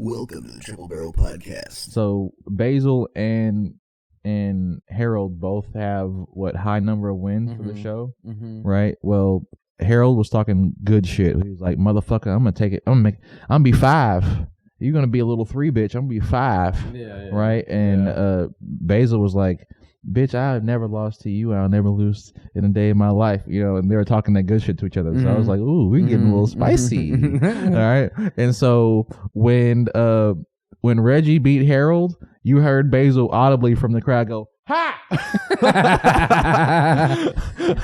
Welcome to the Triple Barrel Podcast. So Basil and Harold both have high number of wins for the show, right? Well, Harold was talking good shit. He was like, "Motherfucker, I'm gonna take it. I'm gonna be 5. You're gonna be a little 3, bitch. I'm gonna be 5." Yeah. Right? And Basil was like, "Bitch, I've never lost to you. I'll never lose in a day of my life." You know, and they were talking that good shit to each other. So I was like, "Ooh, we're getting a little spicy." All right. And so when Reggie beat Harold, you heard Basil audibly from the crowd go, "Ha!"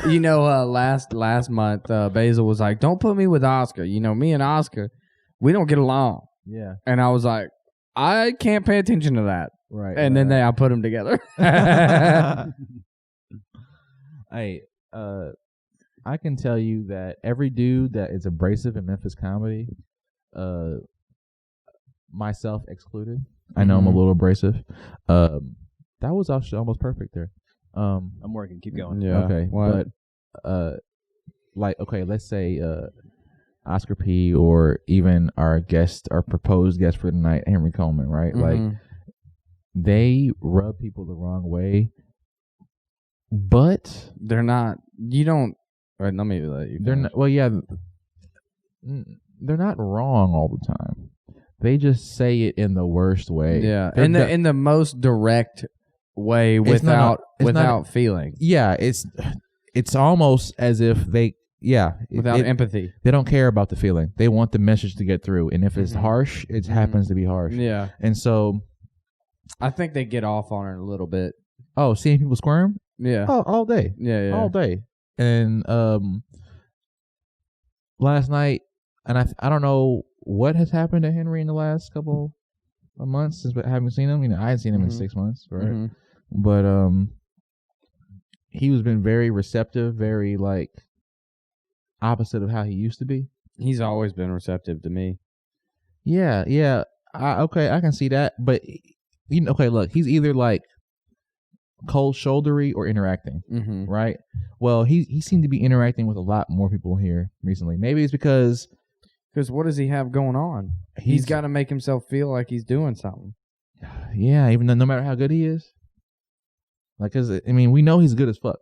You know, last month, Basil was like, "Don't put me with Oscar. You know, me and Oscar, we don't get along." Yeah. And I was like, I can't pay attention to that. Right. And then I put them together. Hey, I can tell you that every dude that is abrasive in Memphis comedy, myself excluded, I know I'm a little abrasive. That was actually almost perfect there. I'm working. Keep going. Yeah. Okay. What? But let's say Oscar P. or even our proposed guest for tonight, Henry Coleman, right? Like, they rub people the wrong way, but they're not. You don't. All right, let me let you. They're not. Well, yeah, they're not wrong all the time. They just say it in the worst way. Yeah, in the most direct way, without feeling. Yeah, it's almost as if they. Yeah. Without empathy. They don't care about the feeling. They want the message to get through. And if it's harsh, it happens to be harsh. Yeah. And so I think they get off on it a little bit. Oh, seeing people squirm? Yeah. Oh, all day. Yeah. All day. And last night, and I don't know what has happened to Henry in the last couple of months since I haven't seen him. You know, I hadn't seen him in 6 months, right? But he was been very receptive, very like opposite of how he used to be. He's always been receptive to me. Yeah. I can see that. But look, he's either like cold shouldery or interacting, right? Well, he seemed to be interacting with a lot more people here recently. Maybe it's because what does he have going on? He's got to make himself feel like he's doing something. Yeah, even though no matter how good he is. Like, cause we know he's good as fuck.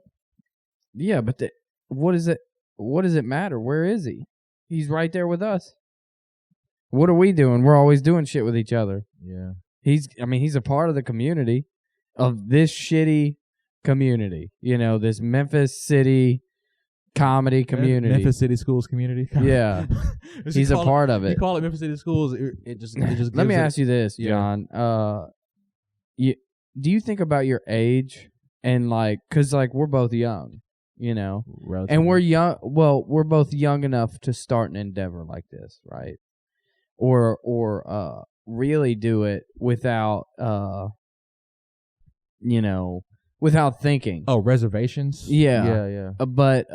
Yeah, but what is it? What does it matter? Where is he? He's right there with us. What are we doing? We're always doing shit with each other. Yeah. He's a part of the community, of this shitty community. You know, this Memphis City comedy community. Memphis City Schools community. Yeah. He's a part of it. You call it Memphis City Schools, it just Let me ask you this, John. Do you think about your age and cuz we're both young. You know, relatively. And we're young. Well, we're both young enough to start an endeavor like this, right? Or really do it without, without thinking. Oh, reservations? Yeah. But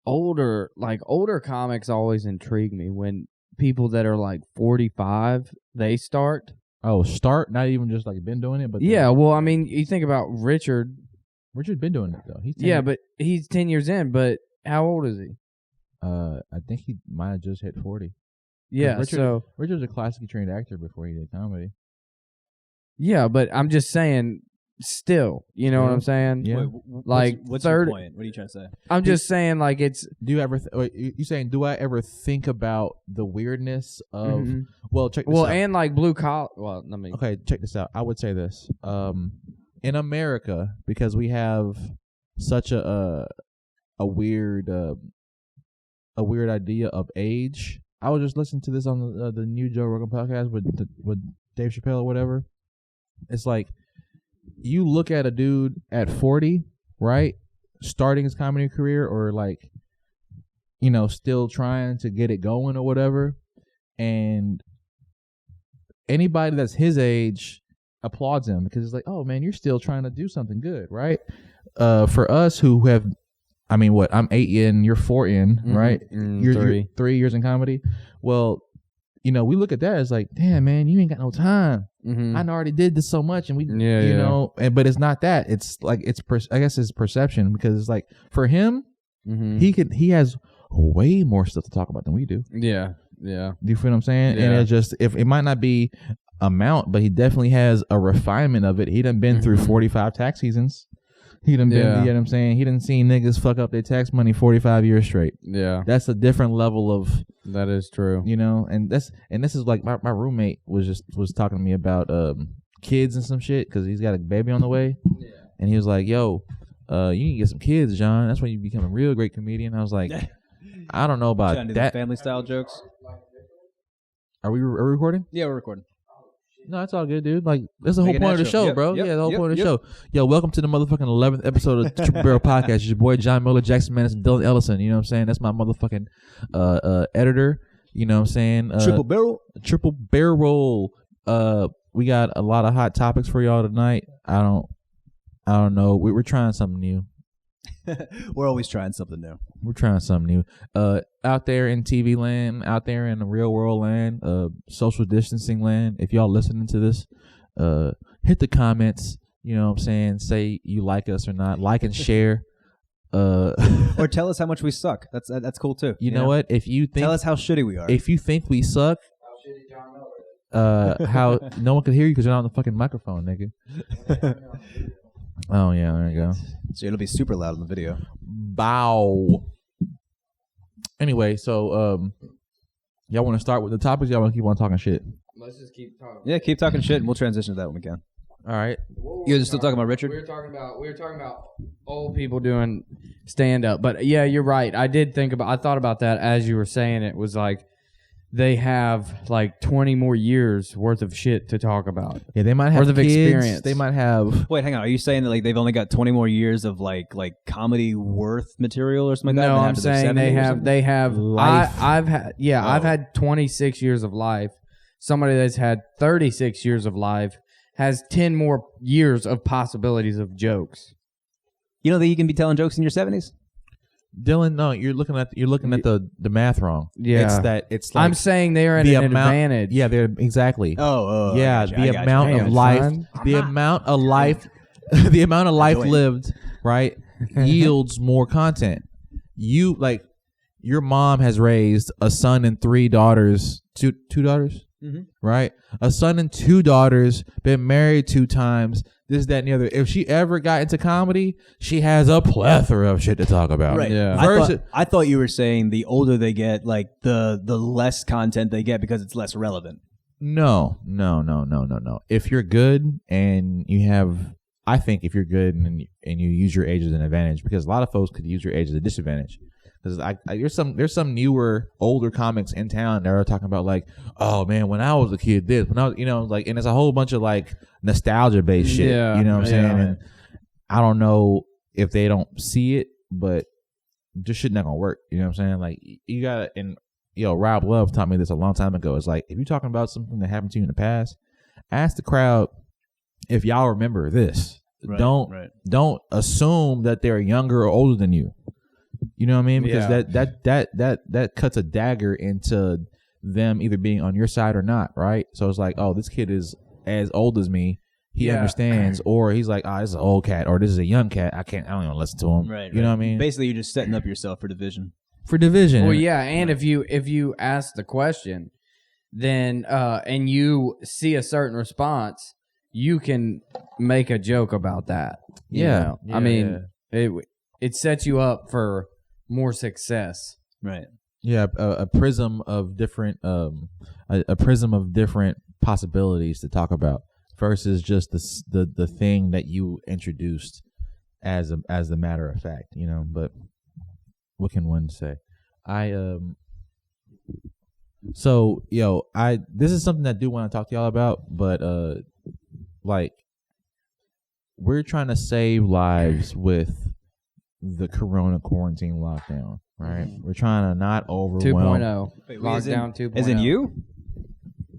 older comics always intrigue me when people that are like 45 they start. Oh, start? Not even just been doing it, but yeah. Well, you think about Richard. Richard's been doing it though. But he's 10 years in. But how old is he? I think he might have just hit 40. Yeah. Richard's a classically trained actor before he did comedy. Yeah, but I'm just saying. Still, you know what I'm saying? Yeah. What's your point? What are you trying to say? I'm just saying, it's. Do you ever? You saying? Do I ever think about the weirdness of? Well, check this out. And blue collar. Well, let me. Okay, check this out. I would say this. In America, because we have such a weird idea of age. I was just listening to this on the new Joe Rogan podcast with Dave Chappelle or whatever. It's like you look at a dude at 40, right, starting his comedy career, or still trying to get it going or whatever, and anybody that's his age applauds him because it's like, oh man, you're still trying to do something good, right? For us who have, I'm 8 in, you're 4 in, right? You're 3 years in comedy. Well, we look at that as like, damn man, you ain't got no time. I already did this so much, and but it's not that. It's I guess it's perception, because it's like for him, he has way more stuff to talk about than we do. Yeah. Yeah. Do you feel what I'm saying? And it just, if it might not be amount, but he definitely has a refinement of it. He done been through 45 tax seasons. He done been, you know what I'm saying? He done seen niggas fuck up their tax money 45 years straight. Yeah. That's a different level of. That is true. You know, and this is like my roommate was talking to me about kids and some shit because he's got a baby on the way. Yeah. And he was like, yo, you need to get some kids, John. That's when you become a real great comedian. I was like, I don't know about that. Family style jokes. Are we recording? Yeah, we're recording. No, that's all good, dude. Like, that's the whole point of the show, bro. Yeah, the whole point of the show. Yo, welcome to the motherfucking 11th episode of Triple Barrel Podcast. It's your boy John Miller, Jackson Maness, and Dylan Ellison. You know what I'm saying? That's my motherfucking editor. You know what I'm saying? Triple Barrel. Triple Barrel. We got a lot of hot topics for y'all tonight. I don't know. We're trying something new. We're always trying something new. We're trying something new. Out there in TV land, out there in the real world land, social distancing land, if y'all listening to this, hit the comments, you know what I'm saying? Say you like us or not. Like and share. Or tell us how much we suck. That's cool too. You know what? If you think, tell us how shitty we are. If you think we suck, how shitty John Miller. How no one can hear you because you're not on the fucking microphone, nigga. Oh yeah, there you go. So it'll be super loud in the video. Bow. Anyway, so y'all want to start with the topics? Y'all want to keep on talking shit? Let's just keep talking. Yeah, keep talking shit, and we'll transition to that when we can. All right. You guys are still talking about Richard? We were talking about old people doing stand up, but yeah, you're right. I thought about that as you were saying it. Was like they have like 20 more years worth of shit to talk about. Yeah, they might have worth of kids, experience. They might have. Wait, hang on. Are you saying that like they've only got 20 more years of like comedy worth material or something like that? No, I'm saying they have life. I've had 26 years of life. Somebody that's had 36 years of life has 10 more years of possibilities of jokes. You know that you can be telling jokes in your 70s? Dylan, no, you're looking at the math wrong. Yeah, it's like I'm saying they're at an advantage. Yeah, they're exactly. Oh, yeah, the amount of life, the amount of life, the amount of life lived, right, yields more content. You like your mom has raised a son and 3 daughters, two daughters, right? A son and 2 daughters, been married 2 times. This, that, and the other. If she ever got into comedy, she has a plethora of shit to talk about. Right. Yeah. I thought you were saying the older they get, like the less content they get because it's less relevant. No. If you're good and you have, I think if you're good and you use your age as an advantage, because a lot of folks could use your age as a disadvantage. Because there's some newer, older comics in town that are talking about like, oh man, when I was a kid, this, when I was, you know, like, and it's a whole bunch of like nostalgia based shit. Yeah, you know what I'm saying? yeah. And I don't know if they don't see it, but this shit not gonna work. You know what I'm saying? Like you gotta, and Rob Love taught me this a long time ago. It's like if you're talking about something that happened to you in the past, ask the crowd if y'all remember this. Right, don't assume that they're younger or older than you. You know what I mean? Because that cuts a dagger into them either being on your side or not, right? So it's like, oh, this kid is as old as me. He understands, or he's like, oh, this is an old cat, or this is a young cat. I don't even listen to him. Right. You know what I mean? Basically, you're just setting up yourself for division. Well, yeah, and if you ask the question, then and you see a certain response, you can make a joke about that. Yeah. I mean, it sets you up for more success. Right. Yeah, a prism of different a prism of different possibilities to talk about versus just the thing that you introduced as a matter of fact, you know. But what can one say? This is something that I do want to talk to y'all about, but like we're trying to save lives with the corona quarantine lockdown, right? We're trying to not overwhelm 2.0. Lockdown 2.0. As in you?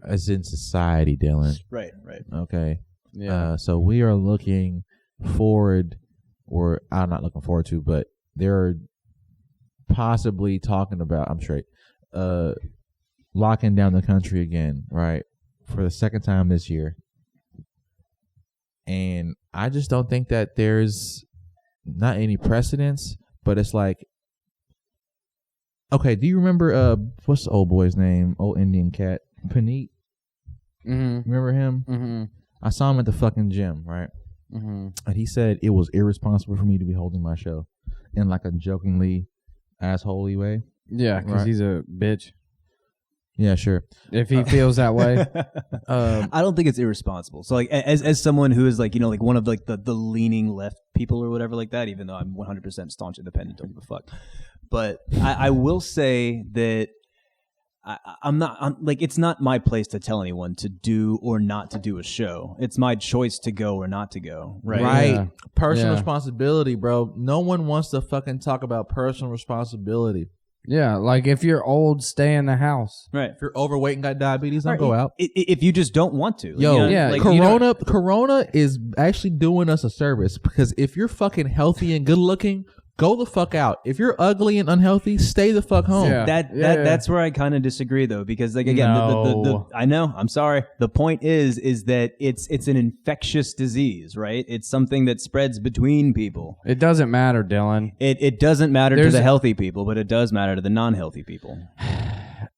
As in society, Dylan. Right. Okay. Yeah. So we are looking forward, or I'm not looking forward to, but they're possibly talking about, I'm straight, locking down the country again, right? For the second time this year. And I just don't think that there's not any precedence, but it's like Okay, do you remember what's the old boy's name? Old Indian cat, Paneet. Remember him? Mm-hmm. I saw him at the fucking gym, right? Mm-hmm. And he said it was irresponsible for me to be holding my show in like a jokingly assholey way. Yeah, because he's a bitch. Yeah, sure. If he feels that way. I don't think it's irresponsible. So like as someone who is like, like one of like the leaning left people or whatever like that, even though I'm 100% staunch independent, don't give a fuck. But I will say that I'm like, it's not my place to tell anyone to do or not to do a show. It's my choice to go or not to go. Right. Yeah. Personal responsibility, bro. No one wants to fucking talk about personal responsibility. Yeah, like if you're old, stay in the house. Right. If you're overweight and got diabetes, don't go out. If you just don't want to. Like, Corona is actually doing us a service, because if you're fucking healthy and good looking, go the fuck out. If you're ugly and unhealthy, stay the fuck home. Yeah. That's where I kind of disagree, though, because like again, I know, I'm sorry. The point is that it's an infectious disease, right? It's something that spreads between people. It doesn't matter, Dylan. It doesn't matter to the healthy people, but it does matter to the non-healthy people.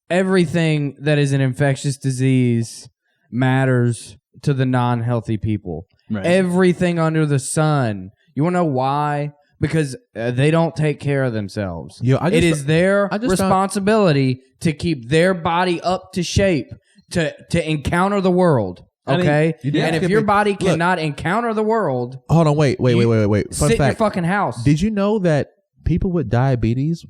Everything that is an infectious disease matters to the non-healthy people. Right. Everything under the sun. You want to know why? Because they don't take care of themselves. It is their responsibility to keep their body up to shape to encounter the world. Okay, and if your body cannot encounter the world, hold on, wait. Sit in your fucking house. Did you know that people with diabetes,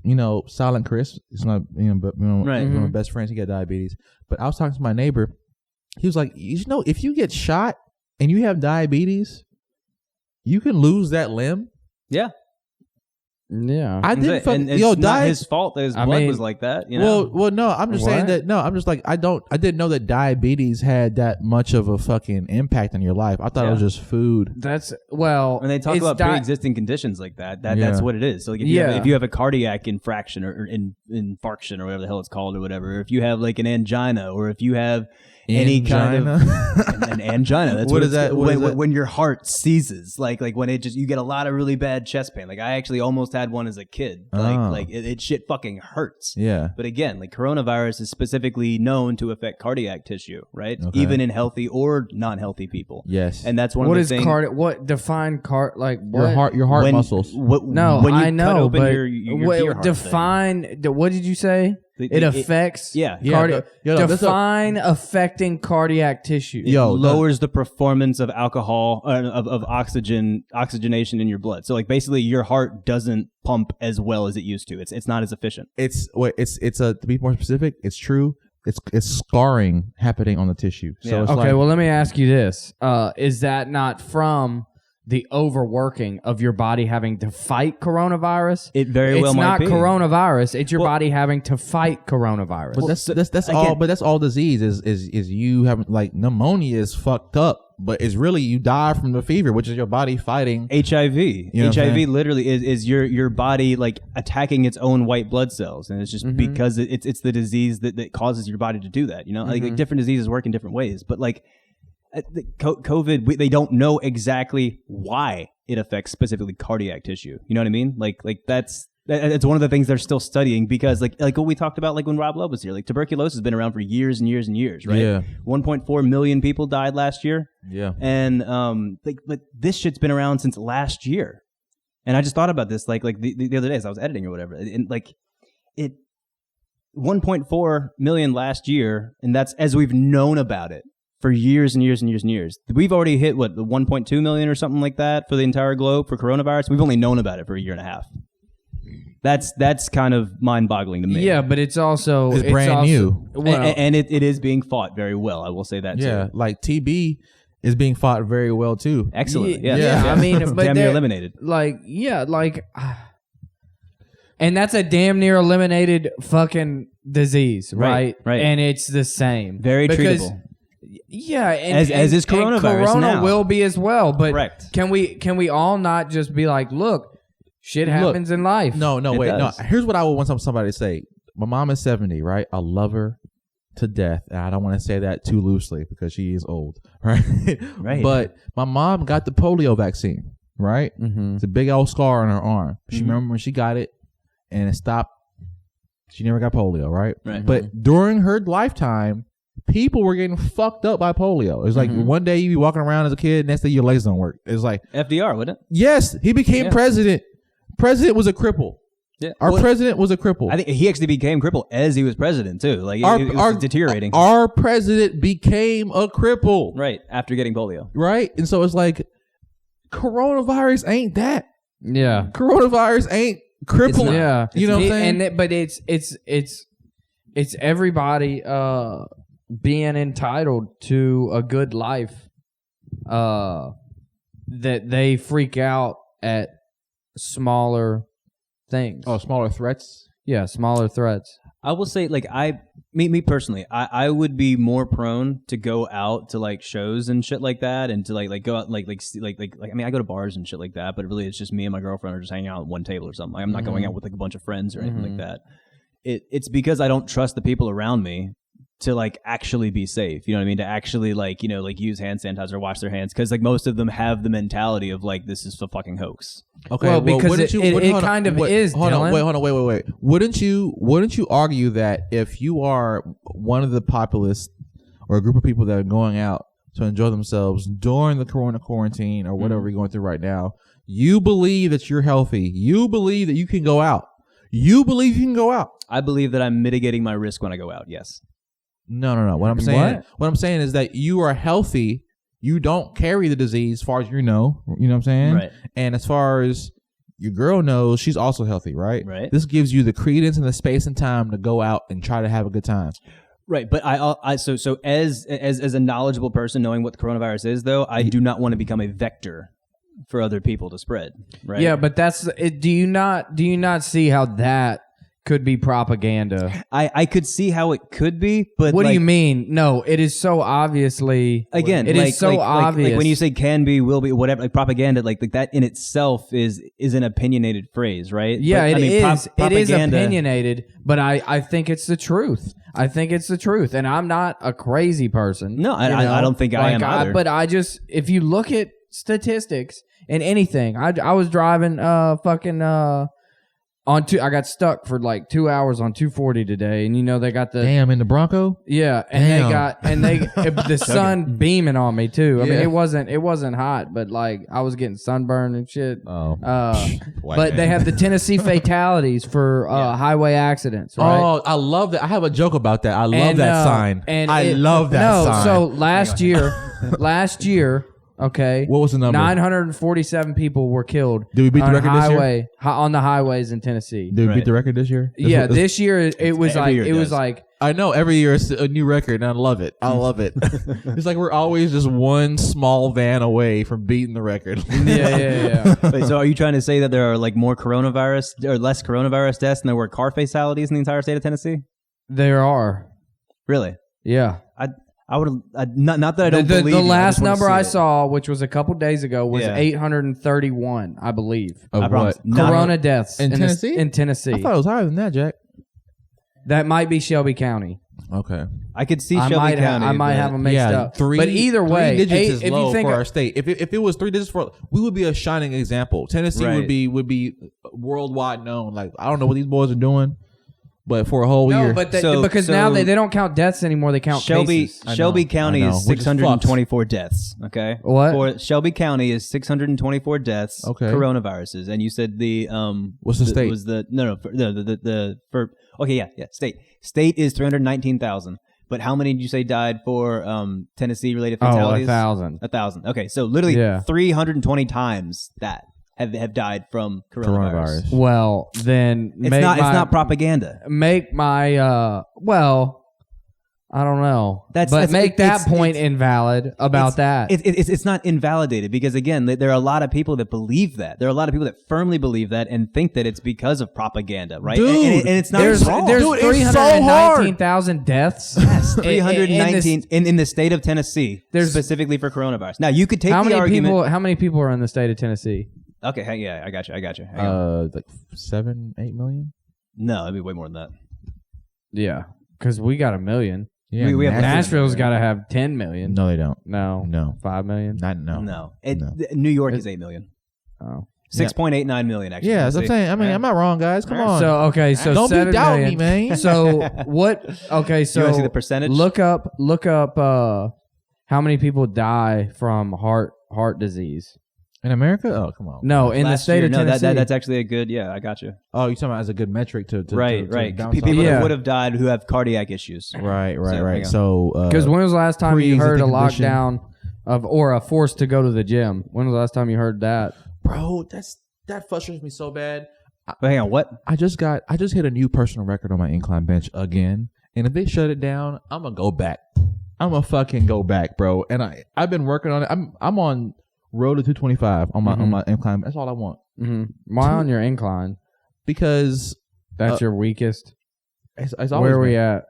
Silent Chris, is my one of my best friends. He got diabetes, but I was talking to my neighbor. He was like, if you get shot and you have diabetes, you can lose that limb. Yeah. Yeah. I didn't it's not his fault that his blood was like that. Well, no, I'm just saying that. No, I'm just like, I didn't know that diabetes had that much of a fucking impact on your life. I thought it was just food. When they talk about pre-existing conditions like that's what it is. So like if you have a cardiac infraction or infarction or whatever the hell it's called or whatever, or if you have like an angina, or if you have any kind of an angina. That's what is that? When your heart seizes, like when you get a lot of really bad chest pain. Like I actually almost had one as a kid. Like it shit fucking hurts. Yeah. But again, like coronavirus is specifically known to affect cardiac tissue, right? Okay. Even in healthy or non-healthy people. Yes. And that's one of the things. What define your heart muscles? When you cut open your heart define. What did you say? It affects define affecting cardiac tissue. It lowers the performance of alcohol of oxygenation in your blood. So like basically your heart doesn't pump as well as it used to. It's not as efficient. To be more specific, it's true. It's scarring happening on the tissue. So it's well, let me ask you this: is that not from the overworking of your body having to fight coronavirus? It very well might be. It's not coronavirus. It's your body having to fight coronavirus. But that's all. But that's all disease is you having, like, pneumonia is fucked up, but it's really you die from the fever, which is your body fighting HIV. HIV literally is your body like attacking its own white blood cells, and it's just because it's the disease that causes your body to do that. Like different diseases work in different ways, but like. COVID, they don't know exactly why it affects specifically cardiac tissue. You know what I mean? Like that's one of the things they're still studying, because like what we talked about, like when Rob Lowe was here, like tuberculosis has been around for years and years and years, right? Yeah. 1.4 million people died last year. Yeah. And like this shit's been around since last year. And I just thought about this like the other day as I was editing or whatever, and like it 1.4 million last year, and that's as we've known about it for years and years and years and years. We've already hit, the 1.2 million or something like that for the entire globe for coronavirus. We've only known about it for a year and a half. That's kind of mind-boggling to me. Yeah, but it's brand new. And it is being fought very well. I will say that too. Yeah, like TB is being fought very well too. Excellent. Yeah. I mean, but damn near eliminated. And that's a damn near eliminated fucking disease, right? Right. And it's the same. Very treatable. Yeah, as is coronavirus. Corona now will be as well. But correct. Can we all not just be like, look, shit happens in life? No, wait. No. Here's what I would want somebody to say. My mom is 70, right? I love her to death. And I don't want to say that too loosely because she is old, right? Right. But my mom got the polio vaccine, right? Mm-hmm. It's a big old scar on her arm. She remember when she got it, and it stopped She never got polio, right? Right. But during her lifetime, people were getting fucked up by polio. It's like one day you be walking around as a kid, next day your legs don't work. It's like FDR, wouldn't it? Yes, he became president. President was a cripple. Yeah. Our president was a cripple. I think he actually became crippled as he was president too. Like it was deteriorating. Our president became a cripple. Right, after getting polio. Right? And so it's like coronavirus ain't that. Yeah. Coronavirus ain't crippling. Yeah. You know what I'm saying? But it's everybody being entitled to a good life that they freak out at smaller things. Oh, smaller threats? Yeah, smaller threats. I will say, like, me personally, I would be more prone to go out to like shows and shit like that, and to like go out like I mean, I go to bars and shit like that, but really it's just me and my girlfriend are just hanging out at one table or something. Like, I'm not going out with like a bunch of friends or anything like that. It's because I don't trust the people around me to like actually be safe. You know what I mean? To actually like, you know, like use hand sanitizer, wash their hands, because like most of them have the mentality of like, this is a fucking hoax. Okay, well, because it kind of is. Hold on, wait. Wouldn't you argue that if you are one of the populace or a group of people that are going out to enjoy themselves during the corona quarantine or whatever we're going through right now, you believe that you're healthy, you believe that you can go out, I believe that I'm mitigating my risk when I go out. Yes. No. What I'm saying is that you are healthy. You don't carry the disease as far as you know. You know what I'm saying? Right. And as far as your girl knows, she's also healthy, right? Right. This gives you the credence and the space and time to go out and try to have a good time. Right, but so as a knowledgeable person, knowing what the coronavirus is, though, I do not want to become a vector for other people to spread. Right. Yeah, but that's it. Do you not see how that could be propaganda? I could see how it could be, but what do you mean? No, it is so obviously. Again, it is so obvious. Like when you say can be, will be, whatever, like propaganda, like that in itself is an opinionated phrase, right? Yeah, but, it is opinionated, but I think it's the truth. And I'm not a crazy person. No, I don't think I am either. But I just, if you look at statistics and anything, I was driving I got stuck for like 2 hours on 240 today, and you know they got the in the Bronco. Yeah, and the sun beaming on me too. I mean, it wasn't hot, but like I was getting sunburned and shit. Oh, but they have the Tennessee fatalities for highway accidents. Right? Oh, I love that. I have a joke about that. I love that sign. And I love that sign. So last year. Okay. What was the number? 947 people were killed. Did we beat the record this year? On the highways in Tennessee. Did we beat the record this year? This year it was like I know every year it's a new record, and I love it. It's like we're always just one small van away from beating the record. Yeah. Wait, so are you trying to say that there are like more coronavirus or less coronavirus deaths than there were car fatalities in the entire state of Tennessee? There are. Really? Yeah. I would not that I don't believe the you, last number I saw, which was a couple days ago, was 831, I believe. Of what? Corona deaths in Tennessee? In Tennessee. I thought it was higher than that, Jack. That might be Shelby County. Okay. I could see Shelby County. I might have them mixed up. But either way, 3 digits is low for our state. If it was 3 digits we would be a shining example. Tennessee would be worldwide known. Like, I don't know what these boys are doing. But for a whole year. But because now they don't count deaths anymore. They count cases. Shelby County is 624 deaths. Okay. What? For Shelby County is 624 deaths. Okay. Coronaviruses, and you said the What's the state? Was the state. State is 319,000. But how many did you say died for Tennessee related fatalities? 1,000. 1,000. Okay, so literally 320 times that. Have died from coronavirus. Well, then it's not propaganda. Make my I don't know. Make that point invalid about that. It's not invalidated because again, there are a lot of people that believe that. There are a lot of people that firmly believe that and think that it's because of propaganda, right? Dude, and it's not wrong. There's 319,000 deaths. Yes, 319 in the state of Tennessee, specifically for coronavirus. Now you could take the argument. How many people are in the state of Tennessee? Okay, yeah, I got you. Like 7-8 million? No, it'd be way more than that. Yeah, because we got 1 million. Yeah, we have Nashville's got to have 10 million. No, they don't. No. 5 million? No. New York is 8 million. Oh. 6.89 million, actually. Yeah, that's what I'm saying. I mean, I'm not wrong, guys. Come on. So don't be doubting me, man. So what? Okay, so you want to see the percentage? Look up. How many people die from heart disease in America? Oh, come on. No, in the state of Tennessee. That's actually a good. Yeah, I got you. Oh, you're talking about as a good metric to right. People that would have died who have cardiac issues. Right. So, because when was the last time you heard a lockdown or a force to go to the gym? When was the last time you heard that? Bro, that frustrates me so bad. But hang on, what? I just hit a new personal record on my incline bench again, and if they shut it down, I'm gonna go back. I'm gonna fucking go back, bro. And I've been working on it. I'm on road to 225 on my incline. That's all I want. Why on your incline? Because that's your weakest. It's always where are we at?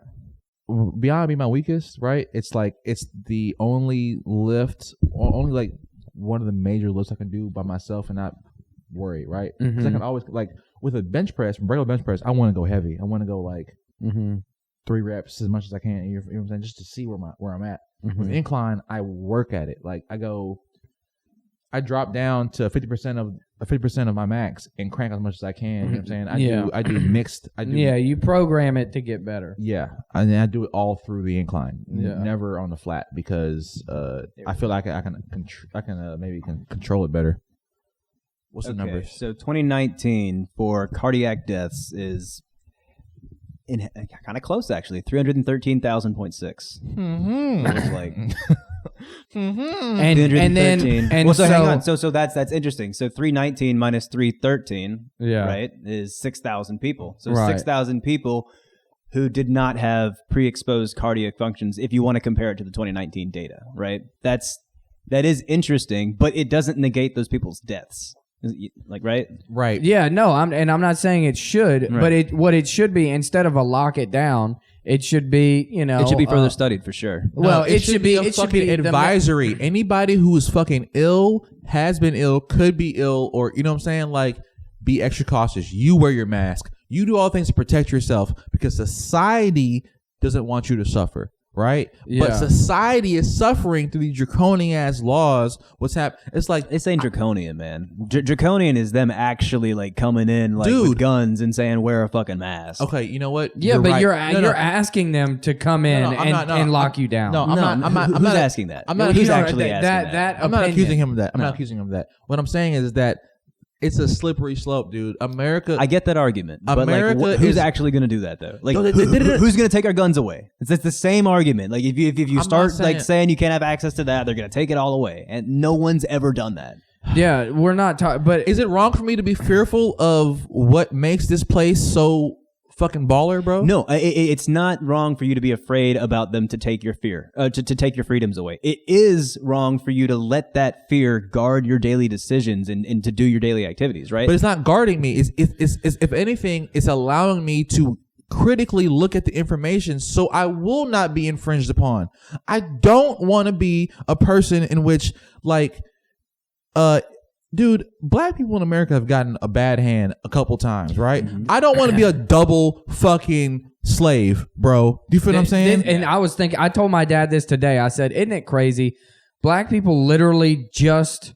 Beyond being my weakest, right? It's like it's the only lift, only like one of the major lifts I can do by myself and not worry, right? Because I can always, like with a bench press, regular bench press, I want to go heavy. I want to go like 3 reps as much as I can. You know what I'm saying? Just to see where I'm at. With incline, I work at it. Like I drop down to 50% of my max and crank as much as I can. You know what I'm saying? I do mixed. You program it to get better. Yeah, and I do it all through the incline, never on the flat, because I feel like I can maybe control it better. What's the numbers? So 2019 for cardiac deaths is kind of close, actually. 313,000.6. It was like. And then so hang on. So that's interesting. So 319 minus 313, right, is 6,000 people. So 6,000 people who did not have pre-exposed cardiac functions. If you want to compare it to the 2019 data, right? That is interesting, but it doesn't negate those people's deaths. Like right? Yeah, no, I'm not saying it should, but what it should be, instead of a lock it down, it should be, it should be further studied for sure. Well, it should be a fucking advisory. Anybody who is fucking ill, has been ill, could be ill, or you know what I'm saying, like, be extra cautious. You wear your mask. You do all things to protect yourself, because society doesn't want you to suffer. Right? Yeah. But society is suffering through these draconian ass laws. What's happening? It's like, it's ain't draconian, man. Draconian is them actually like coming in like with guns and saying wear a fucking mask. Okay, you know what? Yeah, but you're asking them to come in and lock you down. No, I'm not. Who's asking that? I'm not. Who's actually asking that? I'm not accusing him of that. I'm not accusing him of that. What I'm saying is that it's a slippery slope, dude. America. I get that argument, but like, who's actually going to do that though? Like, who's going to take our guns away? It's the same argument. Like, if you start like saying you can't have access to that, they're going to take it all away, and no one's ever done that. Yeah, we're not talking. But is it wrong for me to be fearful of what makes this place so fucking baller, bro? No, it's not wrong for you to be afraid about them to take your fear, to take your freedoms away. It is wrong for you to let that fear guard your daily decisions and to do your daily activities, right? But it's not guarding me. It's if anything, it's allowing me to critically look at the information so I will not be infringed upon. I don't want to be a person in which, like, dude, black people in America have gotten a bad hand a couple times, right? I don't want to be a double fucking slave, bro. Do you feel what I'm saying? And I was thinking, I told my dad this today. I said, isn't it crazy? Black people literally just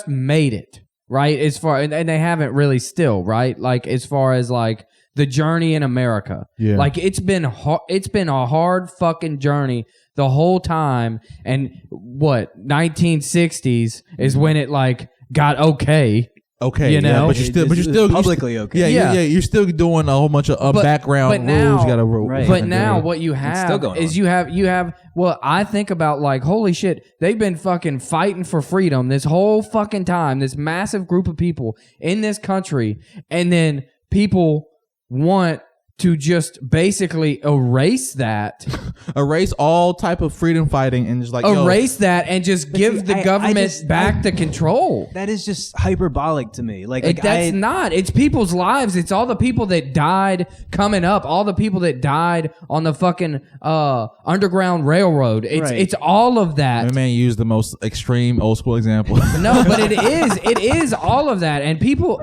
made it, right? As far, and they haven't really still, right? Like, as far as like the journey in America. Yeah. Like, it's been a hard fucking journey the whole time. And what, 1960s is when it like got okay, you know, but you're still publicly okay. Yeah. You're still doing a whole bunch of background rules. You gotta but now what you have is you have. Well, I think about like, holy shit, they've been fucking fighting for freedom this whole fucking time. This massive group of people in this country, and then people want to just basically erase that. Erase all type of freedom fighting and just like erase that and just give the government back the control. That is just hyperbolic to me. That's not. It's people's lives. It's all the people that died coming up. All the people that died on the fucking Underground Railroad. It's all of that. My man used the most extreme old school example. No, but it is all of that. And people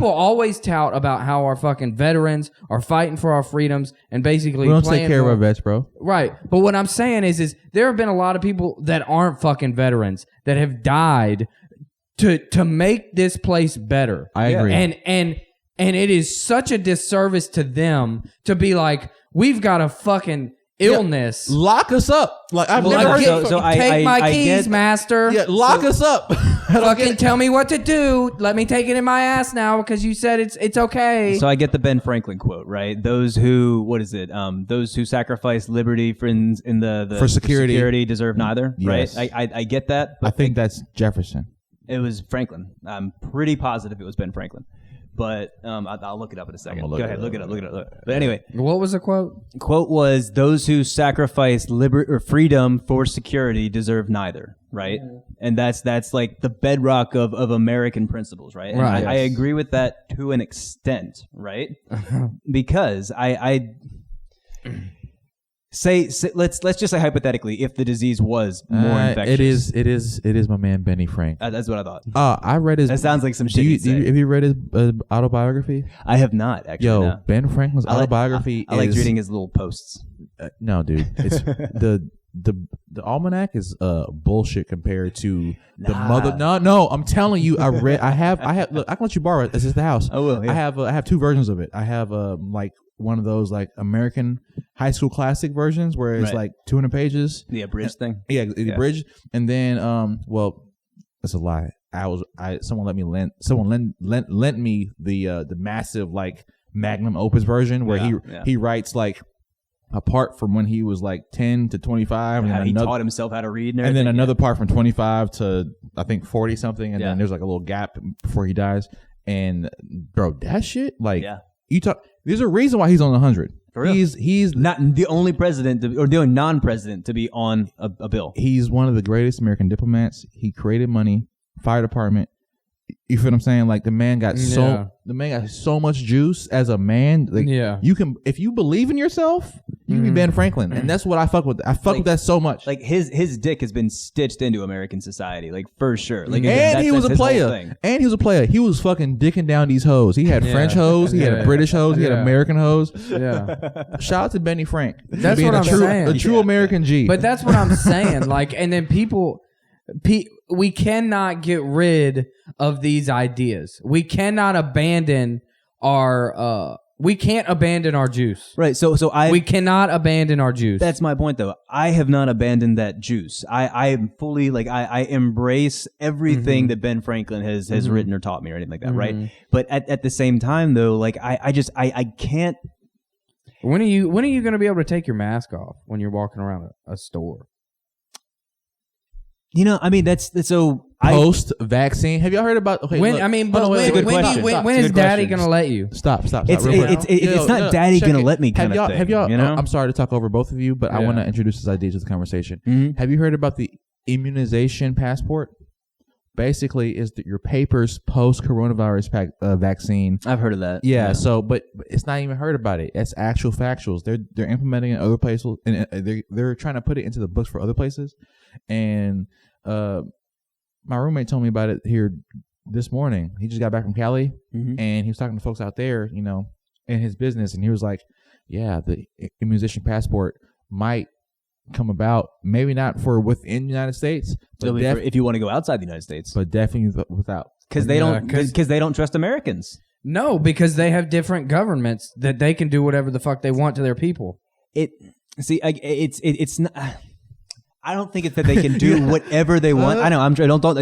always tout about how our fucking veterans are fighting for our freedoms and basically we don't take care of our vets, bro. Right. But what I'm saying is there have been a lot of people that aren't fucking veterans that have died to make this place better. I agree. And it is such a disservice to them to be like, we've got a fucking illness. Lock us up. Like I've never heard. Take my keys, master. Yeah, lock us up. Fucking tell me what to do. Let me take it in my ass now because you said it's okay. So I get the Ben Franklin quote, right? Those who those who sacrifice liberty for for security deserve neither, yes. right? I get that. But I think that's Jefferson. It was Franklin. I'm pretty positive it was Ben Franklin. But I'll look it up in a second. Go ahead, look it up. But anyway, what was the quote? Quote was, "Those who sacrifice freedom for security deserve neither." Right, and that's like the bedrock of American principles, right? And I agree with that to an extent, right? Because I say let's just say hypothetically, if the disease was more infectious, it is my man Benny Frank. That's what I thought. I read his. That sounds like some shit. Have you read his autobiography? I have not actually. No. Ben Franklin's autobiography. I like reading his little posts. No, dude, it's the almanac is bullshit compared to the mother. No, I'm telling you, I have. Look, I can let you borrow it. This is the house. I will. Yeah. I have two versions of it. I have like one of those like American high school classic versions where it's like 200 pages. The abridged thing. Yeah, the abridged. And then well, that's a lie. Someone lent me the massive like magnum opus version where he writes like apart from when he was like 10 to 25 and he taught himself how to read and then another part from 25 to I think 40 something and then there's like a little gap before he dies. And bro, that shit like you talk. There's a reason why he's on 100. For real. He's not the only president or the only non-president to be on a bill. He's one of the greatest American diplomats. He created money, fire department. You feel what I'm saying? Like the man got so much juice as a man. Like, you can, if you believe in yourself, you can be Ben Franklin, and that's what I fuck with. I fuck with that so much. Like his dick has been stitched into American society, like for sure. Like, and he was a player. And he was a player. He was fucking dicking down these hoes. He had French hoes. He had British hoes. He had American hoes. Yeah. Shout out to Benny Frank. That's what I'm saying. A true American G. But that's what I'm saying. Like, and then we cannot get rid of these ideas. We cannot abandon our we can't abandon our juice. Right. So we cannot abandon our juice. That's my point though. I have not abandoned that juice. I am fully like I embrace everything that Ben Franklin has written or taught me or anything like that, right? But at the same time though, like I can't. When are you going to be able to take your mask off when you're walking around a store? You know, I mean, that's so post-vaccine. Have y'all heard about? Okay, when is Daddy gonna let you? Stop. It's not Daddy gonna let me. Kind of thing. Have y'all? You know? I'm sorry to talk over both of you, but I want to introduce this idea to the conversation. Mm-hmm. Have you heard about the immunization passport? Basically, is that your papers post-coronavirus vaccine? I've heard of that. Yeah. So, but it's not even heard about it. It's actual factuals. They're implementing it in other places, and they're trying to put it into the books for other places. And my roommate told me about it here this morning. He just got back from Cali, and he was talking to folks out there, you know, in his business, and he was like, "Yeah, the immunization passport might come about, maybe not for within the United States, but if you want to go outside the United States, but definitely without, because they don't trust Americans. No, because they have different governments that they can do whatever the fuck they want to their people. It's not. I don't think it's that they can do whatever they want. I know.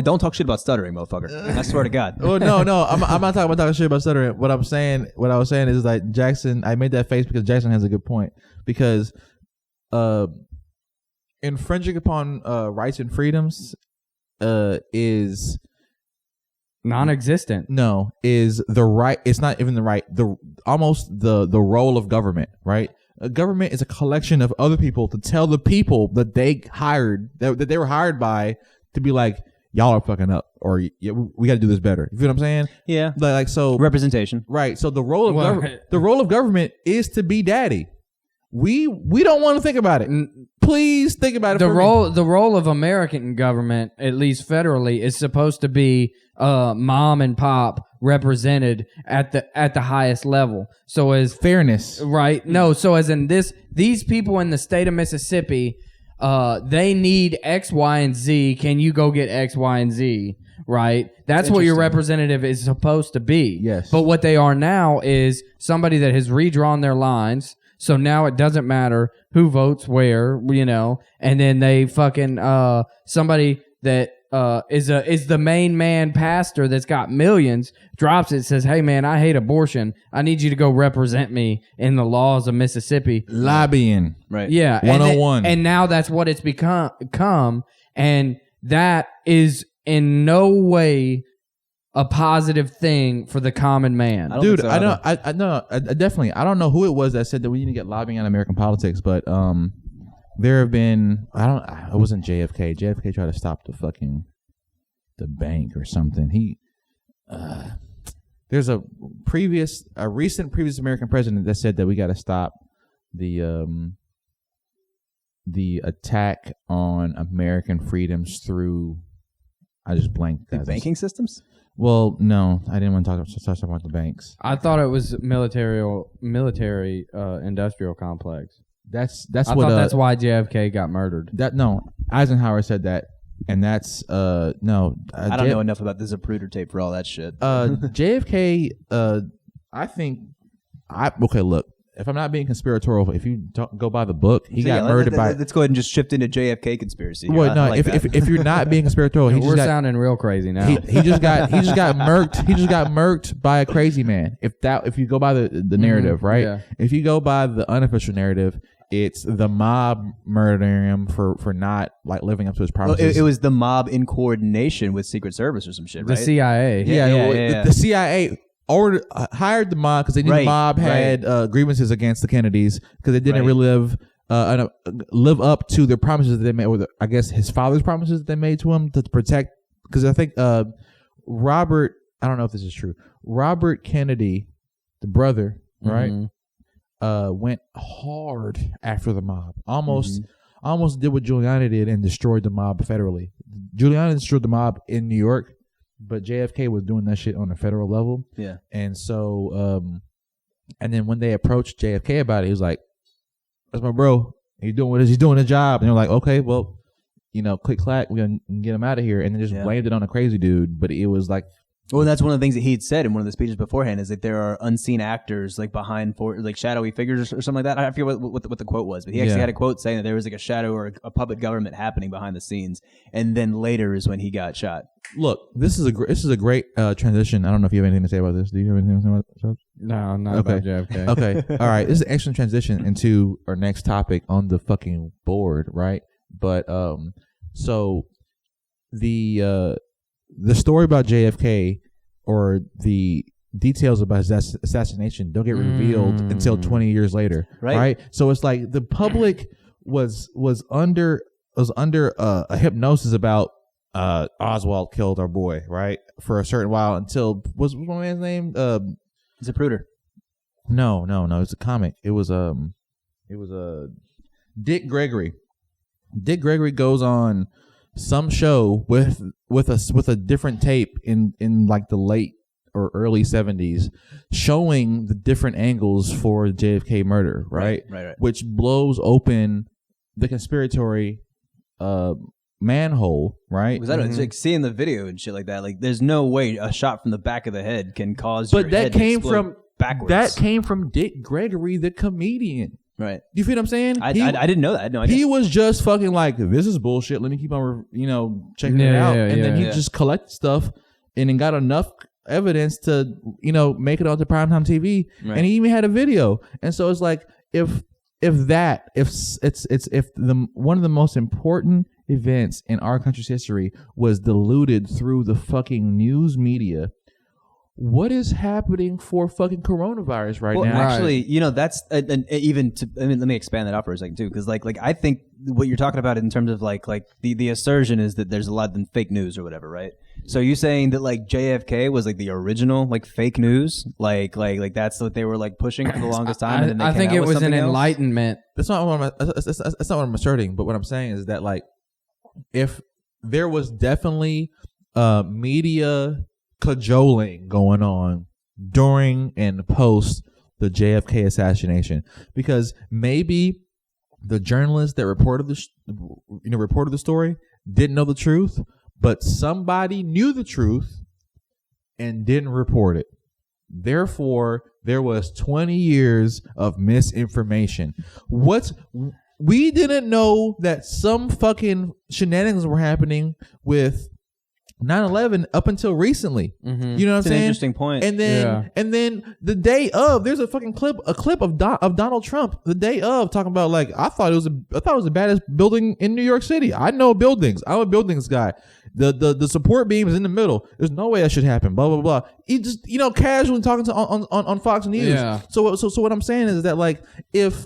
Don't talk shit about stuttering, motherfucker. I swear to God. Oh no. I'm not talking shit about stuttering. What I was saying is like Jackson. I made that face because Jackson has a good point. Because infringing upon rights and freedoms is non-existent. No, is the right. It's not even the right. Almost the role of government, right? A government is a collection of other people to tell the people that they hired, that they were hired by, to be like, y'all are fucking up, or we got to do this better. You feel what I'm saying? Yeah. Like so representation, right? So the role of government is to be daddy. We don't want to think about it. Please think about it. The role of American government, at least federally, is supposed to be mom and pop represented at the highest level. So as fairness, right? No, so as in these people in the state of Mississippi they need X, Y, and Z. Can you go get X, Y, and Z? Right? That's what your representative is supposed to be. Yes. But what they are now is somebody that has redrawn their lines. So now it doesn't matter who votes where, and then they fucking somebody that is the main man pastor that's got millions drops it, says, "Hey man, I hate abortion. I need you to go represent me in the laws of Mississippi." Lobbying, right? Yeah, 101. And now that's what it's become, and that is in no way a positive thing for the common man. Dude, I definitely, I don't know who it was that said that we need to get lobbying on American politics, but there have been, it wasn't JFK. JFK tried to stop the bank or something. There's a recent previous American president that said that we got to stop the attack on American freedoms through, I just blanked. The banking systems? Well, no, I didn't want to talk about the banks. I thought it was military industrial complex. That's I what. thought that's why JFK got murdered. Eisenhower said that, and that's no. I don't know enough about the Zapruder tape for all that shit. JFK. Okay. Look, if I'm not being conspiratorial, if you go by the book, he got murdered by. Let's go ahead and just shift into JFK conspiracy. Well, no, if you're not being conspiratorial, we're sounding real crazy now. He just got murked. He just got murked by a crazy man. If you go by the narrative, right? Yeah. If you go by the unofficial narrative, it's the mob murdering him for not living up to his promises. Well, it was the mob in coordination with Secret Service or some shit, right? The CIA. Yeah. The CIA hired the mob because they knew the mob had grievances against the Kennedys because they didn't really live up to their promises that they made, or I guess his father's promises that they made to him to protect. Because I think Robert, I don't know if this is true, Robert Kennedy, the brother, right, went hard after the mob. Almost did what Giuliani did and destroyed the mob federally. Giuliani destroyed the mob in New York, but JFK was doing that shit on a federal level. Yeah. And so, and then when they approached JFK about it, he was like, "That's my bro. He's doing his job." And they're like, "Okay, well, click clack, we're gonna get him out of here." And then just blamed it on a crazy dude. But it was like, well, that's one of the things that he had said in one of the speeches beforehand, is that there are unseen actors behind shadowy figures or something like that. I forget what the quote was, but he actually had a quote saying that there was a shadow or a puppet government happening behind the scenes, and then later is when he got shot. Look, this is a great transition. I don't know if you have anything to say about this. Do you have anything to say about this? No, not about JFK. Okay, all right. This is an excellent transition into our next topic on the fucking board, right? But so the story about JFK or the details about his assassination don't get revealed until 20 years later, right? So it's like the public was under a hypnosis about Oswald killed our boy, right, for a certain while until what's my man's name? Zapruder. No, it's a comic. It was Dick Gregory. Dick Gregory goes on some show with a different tape in like the late or early 70s showing the different angles for the JFK murder, right? Which blows open the conspiratory manhole, right? Was that it's like seeing the video and shit like that? Like, there's no way a shot from the back of the head can cause your head to explode backwards. That came from Dick Gregory, the comedian. Right. You feel what I'm saying? I didn't know that. I had no idea. He was just fucking like, this is bullshit. Let me keep on, checking it out. And then he just collected stuff and then got enough evidence to, make it onto primetime TV. Right. And he even had a video. And so it's like, if one of the most important events in our country's history was diluted through the fucking news media, what is happening for fucking coronavirus now? Actually, that's let me expand that out for a second too, because like I think what you're talking about in terms of like the assertion is that there's a lot of fake news or whatever, right? So you saying that like JFK was like the original like fake news, like that's what they were like pushing for the longest time. And then I think it was an enlightenment. That's not what I'm asserting, but what I'm saying is that like if there was definitely media cajoling going on during and post the JFK assassination, because maybe the journalist that reported the story didn't know the truth, but somebody knew the truth and didn't report it. Therefore, there was 20 years of misinformation. We didn't know that some fucking shenanigans were happening with 9/11 up until recently. You know what I'm saying? An interesting point. And then the day of, there's a fucking clip of Donald Trump the day of talking about like I thought it was the baddest building in New York City. I know buildings. I'm a buildings guy. The support beam is in the middle. There's no way that should happen. Blah blah blah. He just casually talking to on Fox News. Yeah. So what I'm saying is that like if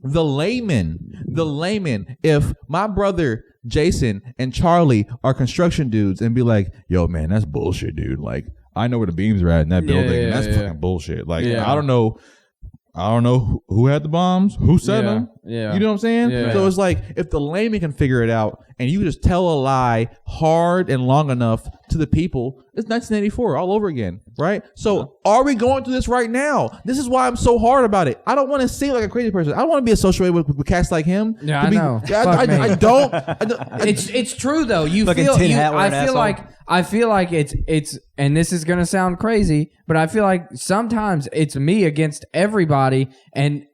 the layman, if my brother Jason and Charlie are construction dudes and be like, yo man, that's bullshit, dude. Like I know where the beams are at in that building, and that's fucking bullshit. Like I don't know who had the bombs, who set them. Yeah. You know what I'm saying? Yeah. So it's like if the layman can figure it out and you just tell a lie hard and long enough to the people, it's 1984 all over again, right? So are we going through this right now? This is why I'm so hard about it. I don't want to seem like a crazy person. I don't want to be associated with cats like him. Yeah, I know. I don't. It's true though. I feel like it's and this is gonna sound crazy, but I feel like sometimes it's me against everybody, and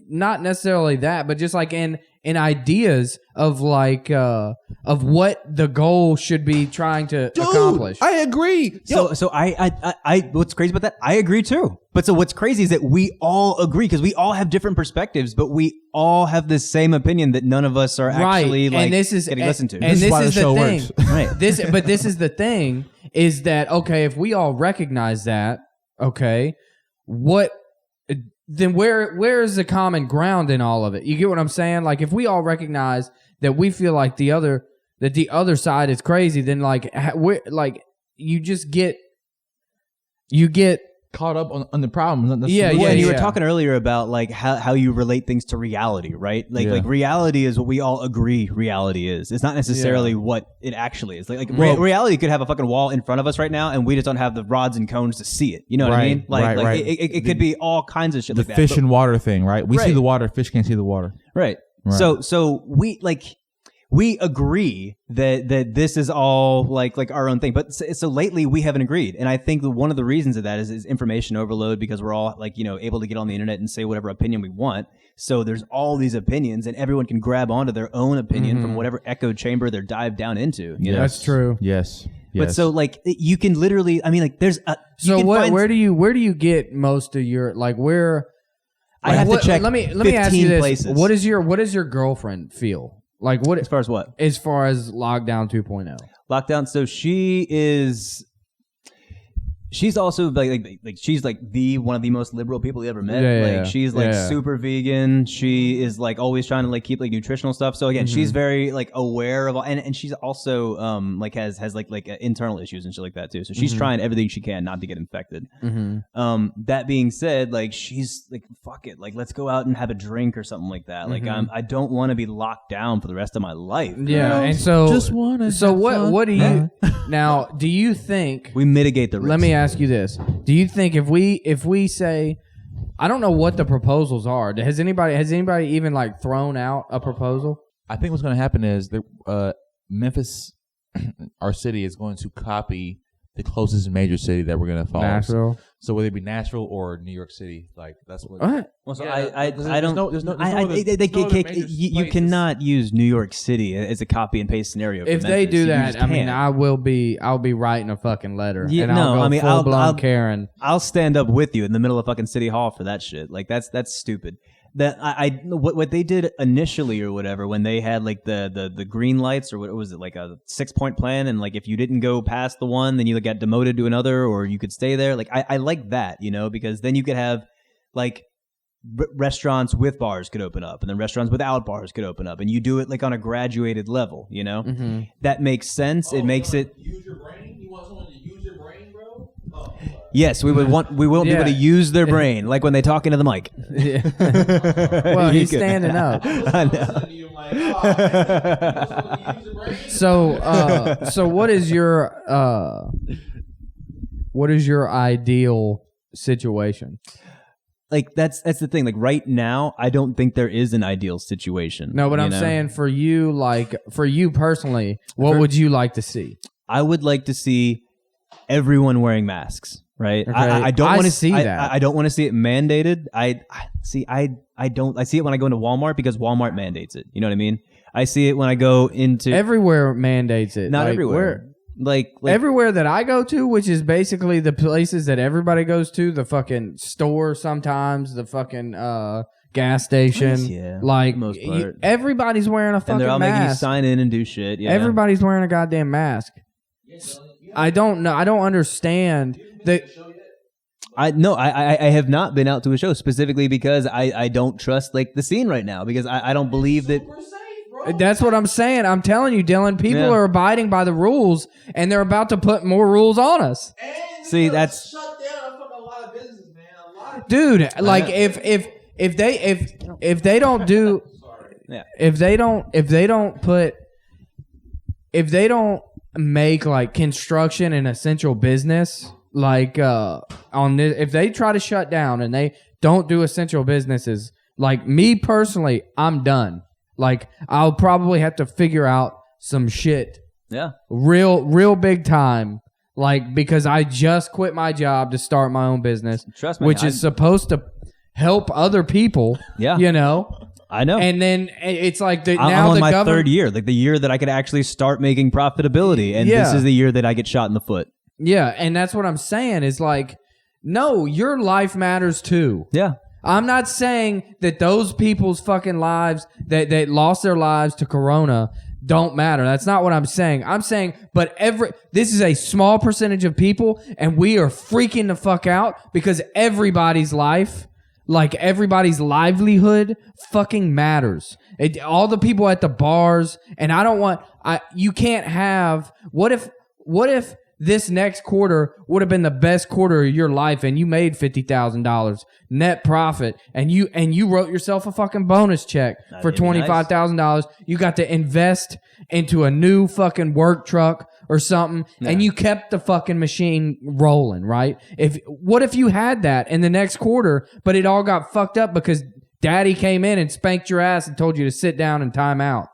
not necessarily that, but just like in ideas of like of what the goal should be trying to accomplish. I agree. So I what's crazy about that? I agree too. But so what's crazy is that we all agree because we all have different perspectives, but we all have the same opinion that none of us are actually like getting listened to. And this is the thing. Right. This is the thing is that okay, if we all recognize that, okay, then where is the common ground in all of it? You get what I'm saying? Like if we all recognize that we feel like the other side is crazy, then like you get caught up on the problem. Yeah. You were talking earlier about like how you relate things to reality, right? Like reality is what we all agree reality is. It's not necessarily what it actually is. Like reality could have a fucking wall in front of us right now, and we just don't have the rods and cones to see it. You know what I mean? Like it could be all kinds of shit. The like that. fish and water thing, right? We see the water, fish can't see the water. Right. So we agree that this is all like our own thing, but so lately we haven't agreed, and I think that one of the reasons of that is information overload, because we're all like able to get on the internet and say whatever opinion we want. So there's all these opinions, and everyone can grab onto their own opinion from whatever echo chamber they're dived down into. You know? That's true. Yes. But so like you can literally, I mean, like there's where do you get most of your like where? I have to check. Let me ask you this: places. What does your girlfriend feel? Like what as far as what? As far as Lockdown 2.0. Lockdown. So she's also like she's like one of the most liberal people you ever met. She's like super vegan. She is like always trying to like keep like nutritional stuff. So again, she's very like aware of all, and she's also like has like internal issues and shit like that too. So she's trying everything she can not to get infected. That being said, like she's like fuck it, like let's go out and have a drink or something like that. Like I don't want to be locked down for the rest of my life. Yeah, and so just wanna. So what do you now? Do you think we mitigate the risk? Let me ask you this: do you think if we say, I don't know what the proposals are. Has anybody even like thrown out a proposal? I think what's going to happen is that Memphis, our city, is going to copy the closest major city that we're going to follow. Nashville. So whether it be Nashville or New York City, like that's what. Well, so you cannot use New York City as a copy and paste scenario. If they do that, I mean, I'll be writing a fucking letter. Yeah, and I'll go full-blown Karen. I'll stand up with you in the middle of fucking City Hall for that shit. Like that's stupid. That what they did initially or whatever when they had like the green lights or what was it, like a 6-point plan, and like if you didn't go past the one, then you got demoted to another, or you could stay there. Like I like that, because then you could have like restaurants with bars could open up, and then restaurants without bars could open up, and you do it like on a graduated level. That makes sense. It makes it. Use your brain. You want someone to use your brain, bro? Oh. Yes, we won't be able to use their brain, like when they talk into the mic. Well, he's standing up. I know. So what is your ideal situation? like that's the thing. Like right now, I don't think there is an ideal situation. No, but I'm saying for you, like for you personally, what would you like to see? I would like to see everyone wearing masks. Right. Okay. I don't want to see that. I don't want to see it mandated. I see it when I go into Walmart because Walmart mandates it. You know what I mean? I see it when I go into everywhere mandates it. Not everywhere. Like everywhere that I go to, which is basically the places that everybody goes to, the fucking store sometimes, the fucking gas station. Yeah, like most part. Everybody's wearing a fucking mask. And they're all mask. making you sign in and do shit. Yeah. Everybody's wearing a goddamn mask. I don't know. I don't understand that. I have not been out to a show specifically because I don't trust like the scene right now because I don't believe that. That's what I'm saying. I'm telling you, Dylan. People are abiding by the rules, and they're about to put more rules on us. And see, that's shut down a lot of business, man. A lot of dude. Like if they don't do, if they don't make like construction an essential business, like on this, if they try to shut down and they don't do essential businesses, like me personally, I'm done. Like I'll probably have to figure out some shit. Yeah. Real big time. Like because I just quit my job to start my own business. Trust me, which is supposed to help other people. Yeah. You know. I know. And then it's like now I'm on the my government, third year, like the year that I could actually start making profitability, and this is the year that I get shot in the foot. Yeah, and that's what I'm saying is like, no, your life matters too. Yeah. I'm not saying that those people's fucking lives that lost their lives to Corona don't matter. That's not what I'm saying. I'm saying, but this is a small percentage of people, and we are freaking the fuck out because everybody's life, like everybody's livelihood, fucking matters. All the people at the bars, and I don't want. You can't have. What if this next quarter would have been the best quarter of your life, and you made $50,000 net profit, and you wrote yourself a fucking bonus check for $25,000. You got to invest into a new fucking work truck or something, and you kept the fucking machine rolling, right? What if you had that in the next quarter, but it all got fucked up because daddy came in and spanked your ass and told you to sit down and time out?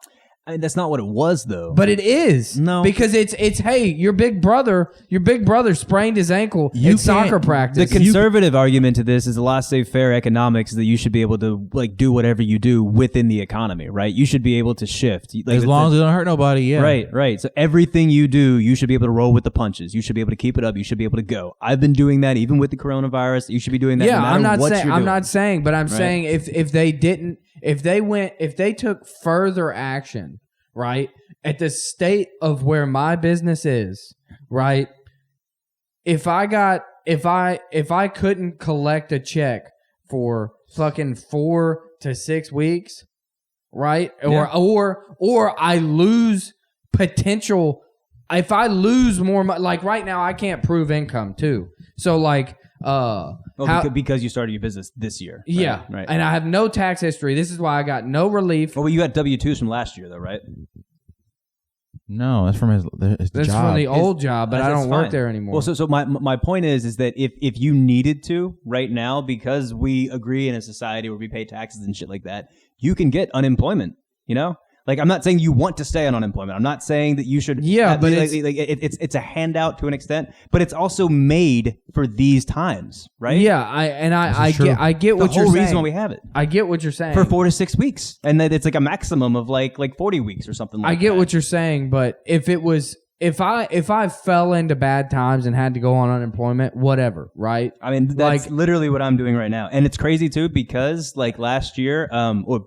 I mean, that's not what it was, though. But it is. No. Because it's hey, your big brother sprained his ankle in soccer practice. The conservative argument to this is a laissez-faire economics that you should be able to like do whatever you do within the economy, right? You should be able to shift. Like, as long as it don't hurt nobody, yeah. Right. So everything you do, you should be able to roll with the punches. You should be able to keep it up. You should be able to go. I've been doing that even with the coronavirus. You should be doing that no matter what you're doing. I'm not saying, but I'm saying if they took further action, right, at the state of where my business is, right, if I couldn't collect a check for fucking 4 to 6 weeks, right, or I lose potential, if I lose more money, like right now I can't prove income too, so like because you started your business this year. Right? Yeah. Right. And I have no tax history. This is why I got no relief. Well, you got W-2s from last year, though, right? No, that's from his That's job. from the old job, but I don't work there anymore. Well, so my point is that if you needed to right now, because we agree in a society where we pay taxes and shit like that, you can get unemployment, you know? Like, I'm not saying you want to stay on unemployment. I'm not saying that you should. Yeah, but it's a handout to an extent, but it's also made for these times, right? Yeah, I get what you're saying. The whole reason why we have it. I get what you're saying. For 4 to 6 weeks, and that it's like a maximum of like 40 weeks or something. Like I get what you're saying, but if I fell into bad times and had to go on unemployment, whatever, right? I mean, that's literally what I'm doing right now, and it's crazy too because like last year,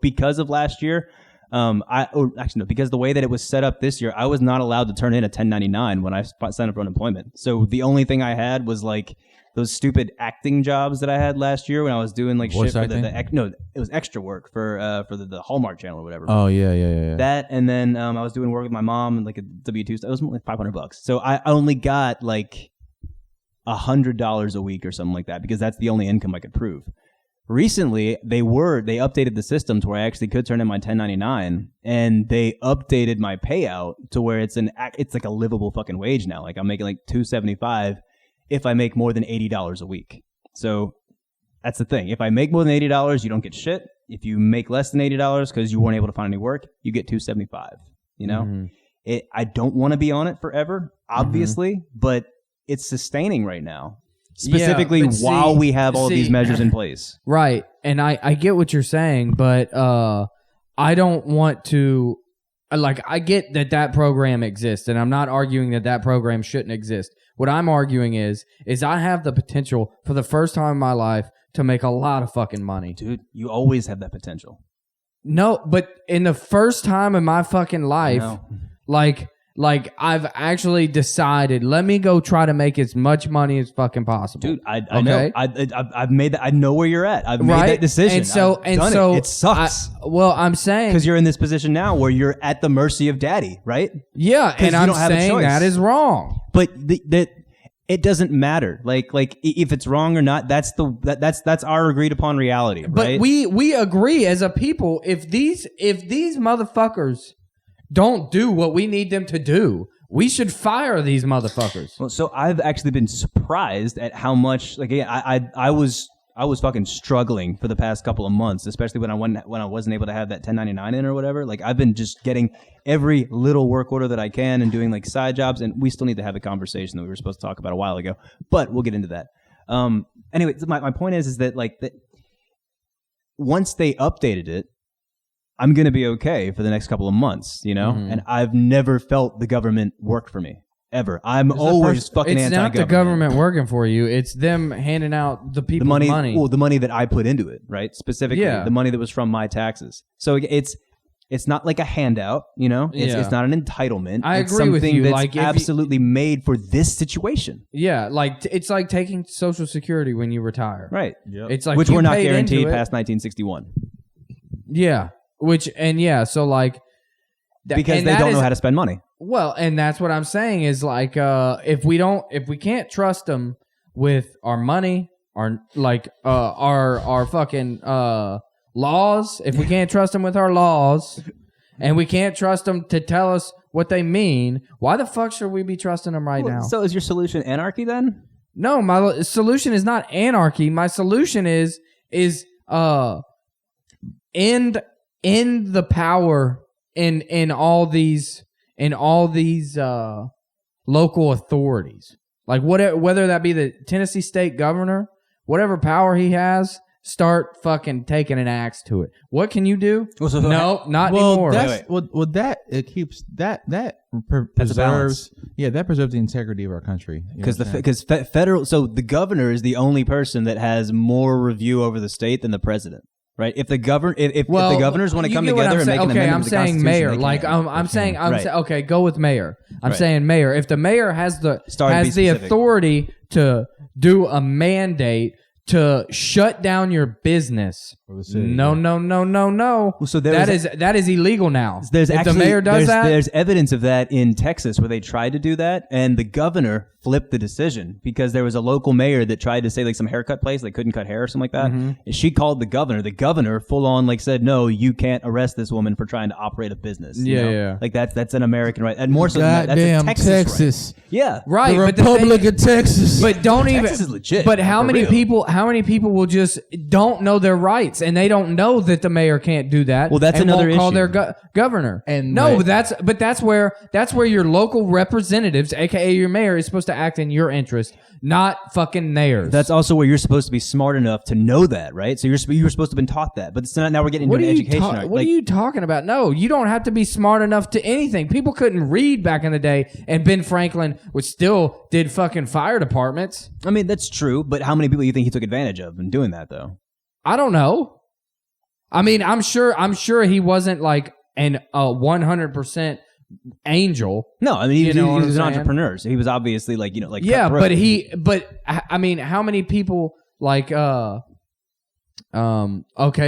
because of last year. Because the way that it was set up this year, I was not allowed to turn in a 1099 when I signed up for unemployment. So the only thing I had was like those stupid acting jobs that I had last year when I was doing like voice shit for it was extra work for the Hallmark Channel or whatever. Oh yeah. That, and then I was doing work with my mom and like a W-2. It was like $500. So I only got like $100 a week or something like that because that's the only income I could prove. Recently, they updated the system to where I actually could turn in my 1099, and they updated my payout to where it's like a livable fucking wage now. Like I'm making like $275 if I make more than $80 a week. So That's the thing. If I make more than $80, you don't get shit. If you make less than $80 because you weren't able to find any work, you get $275. You know, I don't want to be on it forever, obviously, but it's sustaining right now. Specifically, while we have all these measures in place, right? And I get what you're saying, but I don't want to. Like, I get that program exists, and I'm not arguing that program shouldn't exist. What I'm arguing is I have the potential for the first time in my life to make a lot of fucking money. Dude, you always have that potential. No, but in the first time in my fucking life, like I've actually decided, let me go try to make as much money as fucking possible. Dude, I know. I've made that. I know where you're at. I've made that decision. And so it sucks. I'm saying, because you're in this position now where you're at the mercy of daddy, right? Yeah, and I'm saying that is wrong. But it doesn't matter. Like if it's wrong or not, that's our agreed upon reality, right? But we agree as a people, if these motherfuckers don't do what we need them to do, we should fire these motherfuckers. Well, so I've actually been surprised at how much, like, I was fucking struggling for the past couple of months, especially when I wasn't able to have that 1099 in or whatever. Like, I've been just getting every little work order that I can and doing like side jobs, and we still need to have a conversation that we were supposed to talk about a while ago, but we'll get into that. Anyway, my point is that like once they updated it, I'm going to be okay for the next couple of months, you know? And I've never felt the government work for me, ever. I'm always fucking anti-government. It's not the government working for you. It's them handing out the people money. Well, the money that I put into it, right? Specifically, the money that was from my taxes. So it's not like a handout, you know? It's not an entitlement. I agree with you. It's like, absolutely made for this situation. Yeah, like it's like taking Social Security when you retire. Right. Yep. It's like which we're not guaranteed past 1961. Yeah. So like, because they don't know how to spend money. Well, and that's what I'm saying is like, if we can't trust them with our money, our fucking laws, if we can't trust them with our laws, and we can't trust them to tell us what they mean, why the fuck should we be trusting them now? So is your solution anarchy then? No, my solution is not anarchy. My solution is end the power in all these local authorities. Like whether that be the Tennessee state governor, whatever power he has, start fucking taking an axe to it. What can you do? Not anymore. That it keeps that preserves. Yeah, that preserves the integrity of our country. Because federal. So the governor is the only person that has more review over the state than the president. Right. If the governors want to come together and make an amendment to the Constitution, mayor. Like I'm saying, okay, go with mayor. I'm saying mayor. If the mayor has the authority to do a mandate to shut down your business, no. So that is illegal now. If the mayor does that, there's evidence of that in Texas where they tried to do that, and the governor flipped the decision because there was a local mayor that tried to say like some haircut place they couldn't cut hair or something like that. And she called the governor. The governor full on like said, no, you can't arrest this woman for trying to operate a business. You know? Like that's an American right, and more so than that, that's a Texas right. Yeah, right. The Republic of Texas. But don't even. Texas is legit. But how many people will just don't know their rights and they don't know that the mayor can't do that? Well, that's another issue. Call their governor. And that's where your local representatives, aka your mayor, is supposed to act in your interest, not fucking theirs. That's also where you're supposed to be smart enough to know that, right? So you were supposed to have been taught that, but it's not, now we're getting into education. What are you talking about? No, you don't have to be smart enough to anything. People couldn't read back in the day, and Ben Franklin still did fucking fire departments. I mean, that's true, but how many people do you think he took advantage of in doing that, though? I don't know. I mean, I'm sure he wasn't like a 100% angel. No, I mean he was an entrepreneur, so he was obviously like yeah, but I mean, how many people like okay,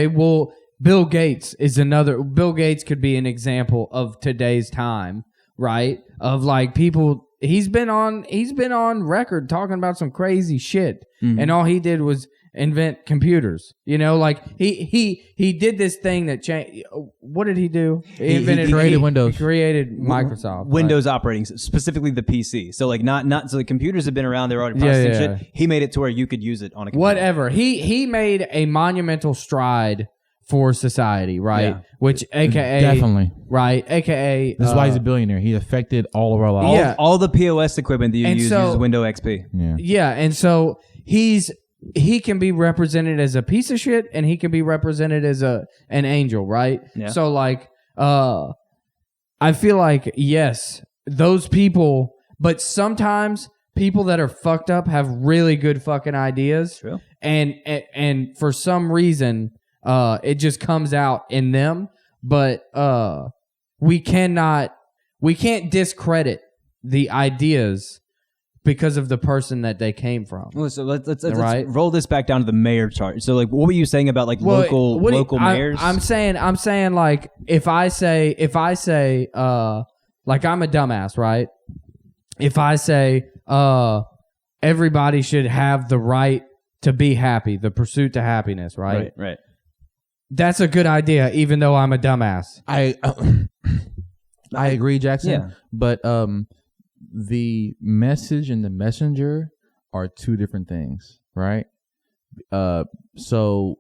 well, Bill Gates could be an example of today's time, right? Of like people, he's been on record talking about some crazy shit, and all he did was invent computers. You know, like he did this thing that changed. What did he do? He created Windows. He created Microsoft. Windows operating, specifically the PC. So like not so the computers have been around. They're already processing shit. He made it to where you could use it on a computer. Whatever. He made a monumental stride for society, right? Yeah. Which, aka definitely, right? Aka that's why he's a billionaire. He affected all of our lives. Yeah, all the POS equipment that you use uses Windows XP. Yeah, and so he can be represented as a piece of shit, and he can be represented as an angel, right? Yeah. So like, I feel like yes, those people, but sometimes people that are fucked up have really good fucking ideas. True. And for some reason, it just comes out in them. But we can't discredit the ideas because of the person that they came from. Well, so let's roll this back down to the mayor chart. So like, what were you saying about like local mayors? I'm saying like if I say like I'm a dumbass, right? If I say everybody should have the right to be happy, the pursuit to happiness, right? Right. That's a good idea, even though I'm a dumbass. I agree, Jackson. Yeah. But the message and the messenger are two different things, right? So,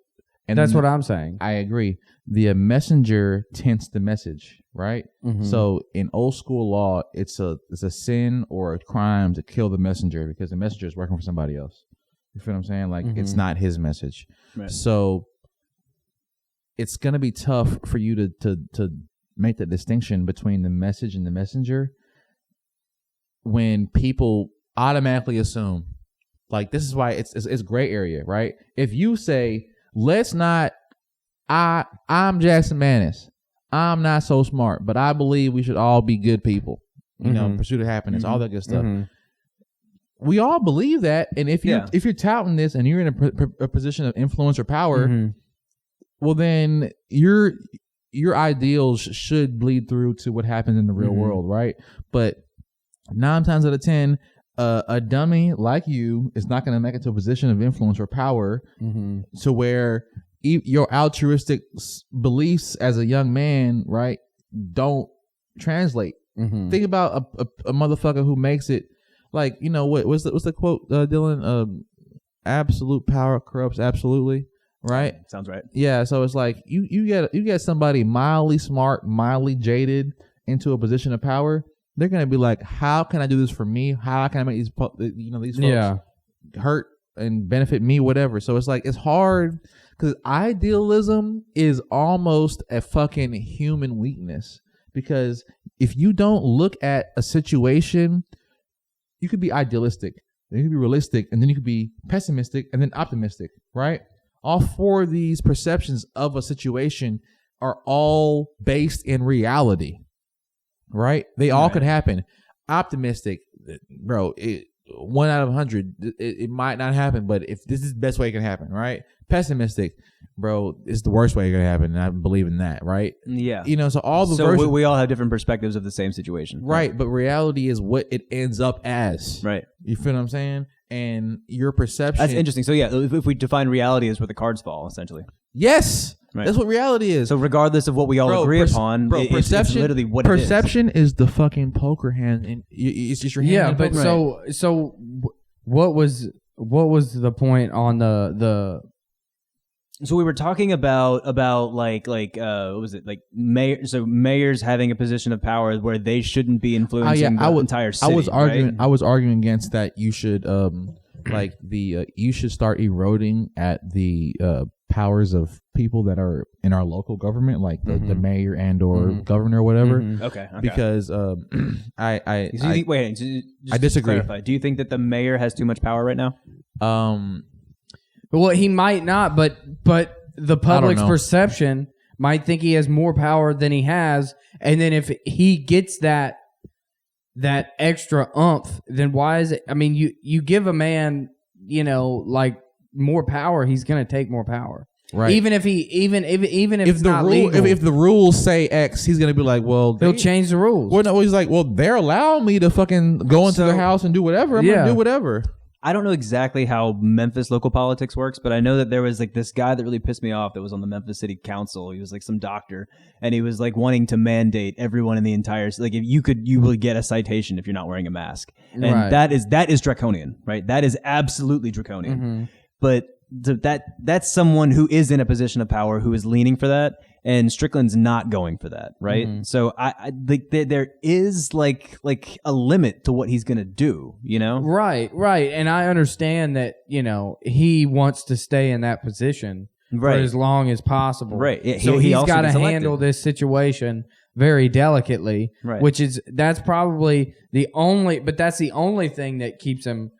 and that's what I'm saying. I agree. The messenger tends the message, right? Mm-hmm. So in old school law, it's a sin or a crime to kill the messenger because the messenger is working for somebody else. You feel what I'm saying? Like it's not his message. Right. So it's gonna be tough for you to make that distinction between the message and the messenger when people automatically assume, like, this is why it's gray area, right? If you say, I'm Jackson Maness, I'm not so smart, but I believe we should all be good people, you know, pursuit of happiness, all that good stuff. We all believe that, and if you're touting this and you're in a position of influence or power, well, then your ideals should bleed through to what happens in the real world, right? But 9 times out of 10, a dummy like you is not going to make it to a position of influence or power to where your altruistic beliefs as a young man, right, don't translate. Think about a motherfucker who makes it, like, you know, what's the quote, Dylan? Absolute power corrupts absolutely. Right? Sounds right. Yeah, so it's like you get somebody mildly smart, mildly jaded into a position of power. They're gonna be like, how can I do this for me? How can I make these folks hurt and benefit me? Whatever. So it's like it's hard because idealism is almost a fucking human weakness. Because if you don't look at a situation, you could be idealistic, then you could be realistic, and then you could be pessimistic, and then optimistic. Right? All 4 of these perceptions of a situation are all based in reality, right? They all could happen. Optimistic, bro, 1 out of 100, it might not happen, but if this is the best way it can happen, right? Pessimistic, bro, it's the worst way it can happen, and I believe in that, right? Yeah. You know, so all the versions, we all have different perspectives of the same situation. Right, but reality is what it ends up as. Right. You feel what I'm saying? And your perception. That's interesting. So yeah, if we define reality as where the cards fall, essentially. Yes, that's what reality is. So regardless of what we all agree upon, perception, it's literally what it is. Perception is the fucking poker hand, and it's just your hand. Yeah, but so what was the point on the? So we were talking about like what was it, like mayors having a position of power where they shouldn't be influencing the entire city. I was arguing against that. You should you should start eroding at the powers of people that are in our local government, like the mayor and or governor or whatever. Okay. Because I disagree. Do you think that the mayor has too much power right now? Well, he might not, but the public's perception might think he has more power than he has, and then if he gets that extra oomph, then why is it? I mean, you give a man, you know, like more power, he's gonna take more power, right? Even if it's not legal. If the rules say X, he's gonna be like, well, he'll change the rules. Well, no, he's like, well, they're allowing me to fucking go into their house and do whatever. I'm gonna do whatever. I don't know exactly how Memphis local politics works, but I know that there was like this guy that really pissed me off that was on the Memphis City Council. He was like some doctor, and he was like wanting to mandate everyone in the entire, like if you would get a citation if you're not wearing a mask. And that is draconian, right? That is absolutely draconian. Mm-hmm. But that's someone who is in a position of power who is leaning for that. And Strickland's not going for that, right? Mm-hmm. So I think there is like a limit to what he's gonna do, you know? Right. And I understand that, you know, he wants to stay in that position for as long as possible. Right. Yeah, so he's got to handle this situation very delicately, right? That's probably the only thing that keeps him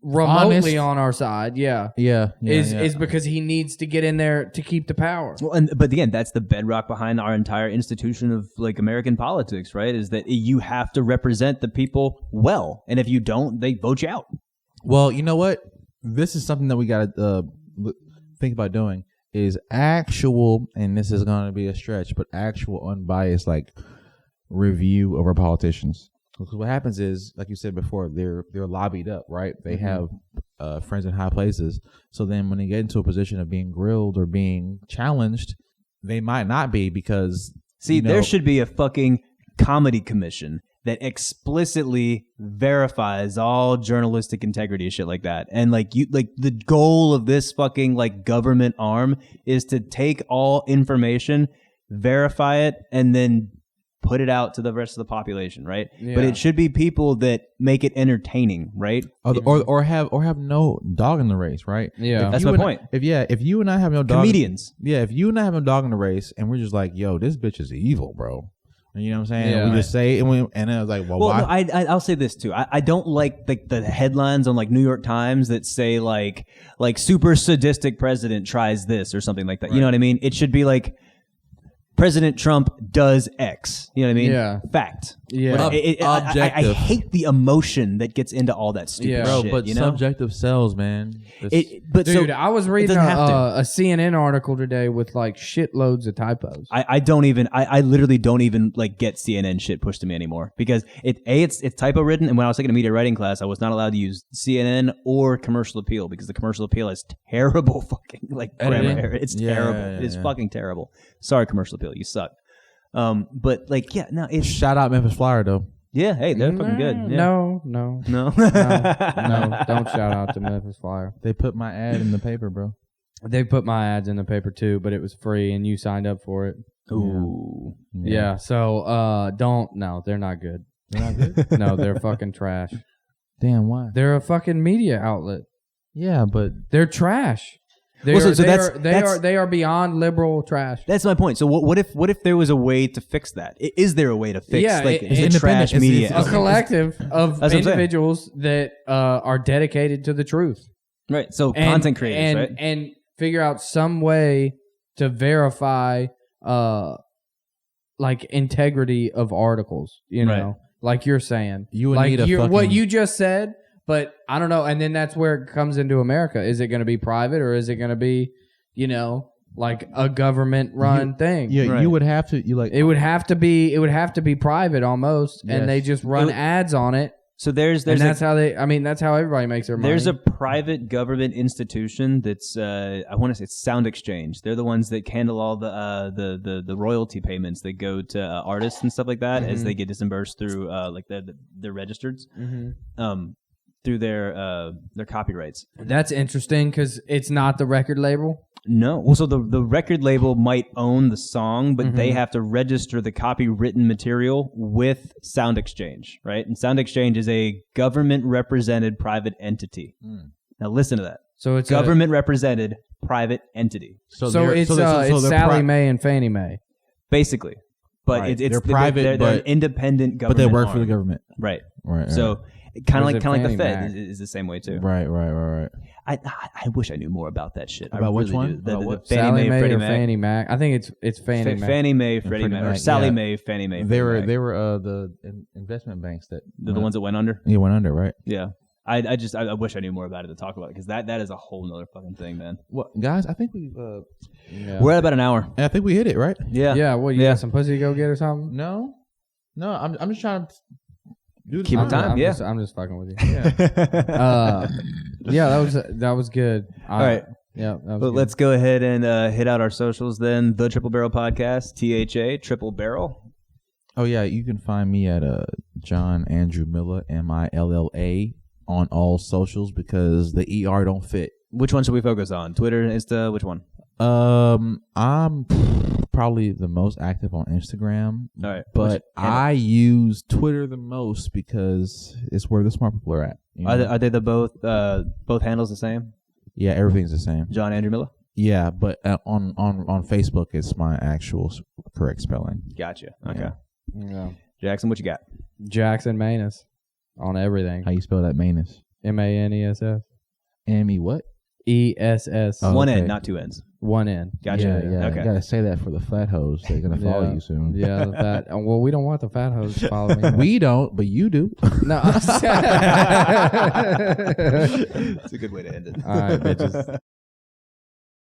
remotely on our side, is because he needs to get in there to keep the power. Well, but again, that's the bedrock behind our entire institution of like American politics, right? Is that you have to represent the people well, and if you don't, they vote you out. Well, you know what? This is something that we got to think about doing. Is actual, and this is going to be a stretch, but actual unbiased like review of our politicians. Because what happens is, like you said before, they're lobbied up, right? They have friends in high places. So then when they get into a position of being grilled or being challenged, they might not be because... See, there should be a fucking comedy commission that explicitly verifies all journalistic integrity and shit like that. And the goal of this fucking like government arm is to take all information, verify it, and then put it out to the rest of the population, right? Yeah. But it should be people that make it entertaining, right? Or have no dog in the race, right? Yeah, that's my point. If you and I have no dog, comedians. If you and I have no dog in the race, and we're just like, yo, this bitch is evil, bro. You know what I'm saying? Yeah, we just say it, and then I was like, well why? No, I'll say this too. I don't like the headlines on like New York Times that say like super sadistic president tries this or something like that. Right. You know what I mean? It should be like, President Trump does X. You know what I mean? Yeah. Fact. Yeah. Objective. I hate the emotion that gets into all that stupid shit. But subjective sells, man. Dude, I was reading a CNN article today with like shitloads of typos. I literally don't even like get CNN shit pushed to me anymore because it's typo written, and when I was taking a media writing class, I was not allowed to use CNN or Commercial Appeal because the Commercial Appeal has terrible fucking like grammar error. It's terrible. It's fucking terrible. Sorry, Commercial Appeal, you suck. But like, it's shout out Memphis Flyer though. Yeah, hey, they're fucking good. Yeah. No, don't shout out to Memphis Flyer. They put my ad in the paper, bro. They put my ads in the paper too, but it was free and you signed up for it. Ooh. Yeah. So they're not good. They're not good? No, they're fucking trash. Damn, why? They're a fucking media outlet. Yeah, but they're trash. They are beyond liberal trash. That's my point. So what if there was a way to fix that? Is there a way to fix the trash media? It's a collective of individuals that are dedicated to the truth. Right. So content creators, right? And figure out some way to verify like integrity of articles, you know, right. Like you're saying. You would need what you just said. But I don't know. And then that's where it comes into America. Is it going to be private or is it going to be, like a government run thing? Yeah, right. You would have to. It would have to be private almost, yes. And they just run ads on it. So there's that's how everybody makes their money. There's a private government institution that's I want to say it's Sound Exchange. They're the ones that handle all the royalty payments that go to artists and stuff like that as they get disbursed through like their registered. Mm-hmm. Through their copyrights. That's interesting because it's not the record label. No. Well, so the record label might own the song, but they have to register the copywritten material with Sound Exchange, right? And Sound Exchange is a government-represented private entity. Now listen to that. So it's government-represented private entity. So it's Sally Mae and Fannie Mae. Basically. But right. It's they're private, they're an independent government. But they work arm. for the government. Right. Right. So... Kind of like the Fed is the same way too. Right. I wish I knew more about that shit. About which one? The Fannie Mae or Fannie Mac? I think it's Fannie Mac. Fannie Mae, Freddie Mac, or Sally Mae, Fannie Mae. They were the investment banks that the ones that went under. Yeah, went under, right? Yeah. I wish I knew more about it to talk about it because that is a whole nother fucking thing, man. Well, guys, I think we're at about an hour. And I think we hit it, right? Yeah. Yeah. What you got some pussy to go get or something? No. I'm just trying to Keep on time. I'm just fucking with you. Yeah. That was good. All right. Yeah. But let's go ahead and hit out our socials then. The Triple Barrel Podcast, THA, Triple Barrel. Oh yeah, you can find me at John Andrew Miller, Milla, on all socials because the ER don't fit. Which one should we focus on? Twitter, Insta, which one? I'm probably the most active on Instagram. All right. But I use Twitter the most because it's where the smart people are at. Are they the both handles the same? Yeah, everything's the same. John Andrew Miller? Yeah, but on Facebook it's my actual correct spelling. Gotcha. Okay. Yeah. Jackson, what you got? Jackson Maness on everything. How you spell that Maness? Maness. M-E what? ESS. Oh, one okay. N, not two N's. One N. Gotcha. Yeah. Okay. You gotta say that for the fat hoes. They're gonna follow you soon. Yeah, the fat. Well, we don't want the fat hoes to follow me. We don't, but you do. No. It's a good way to end it. All right, bitches.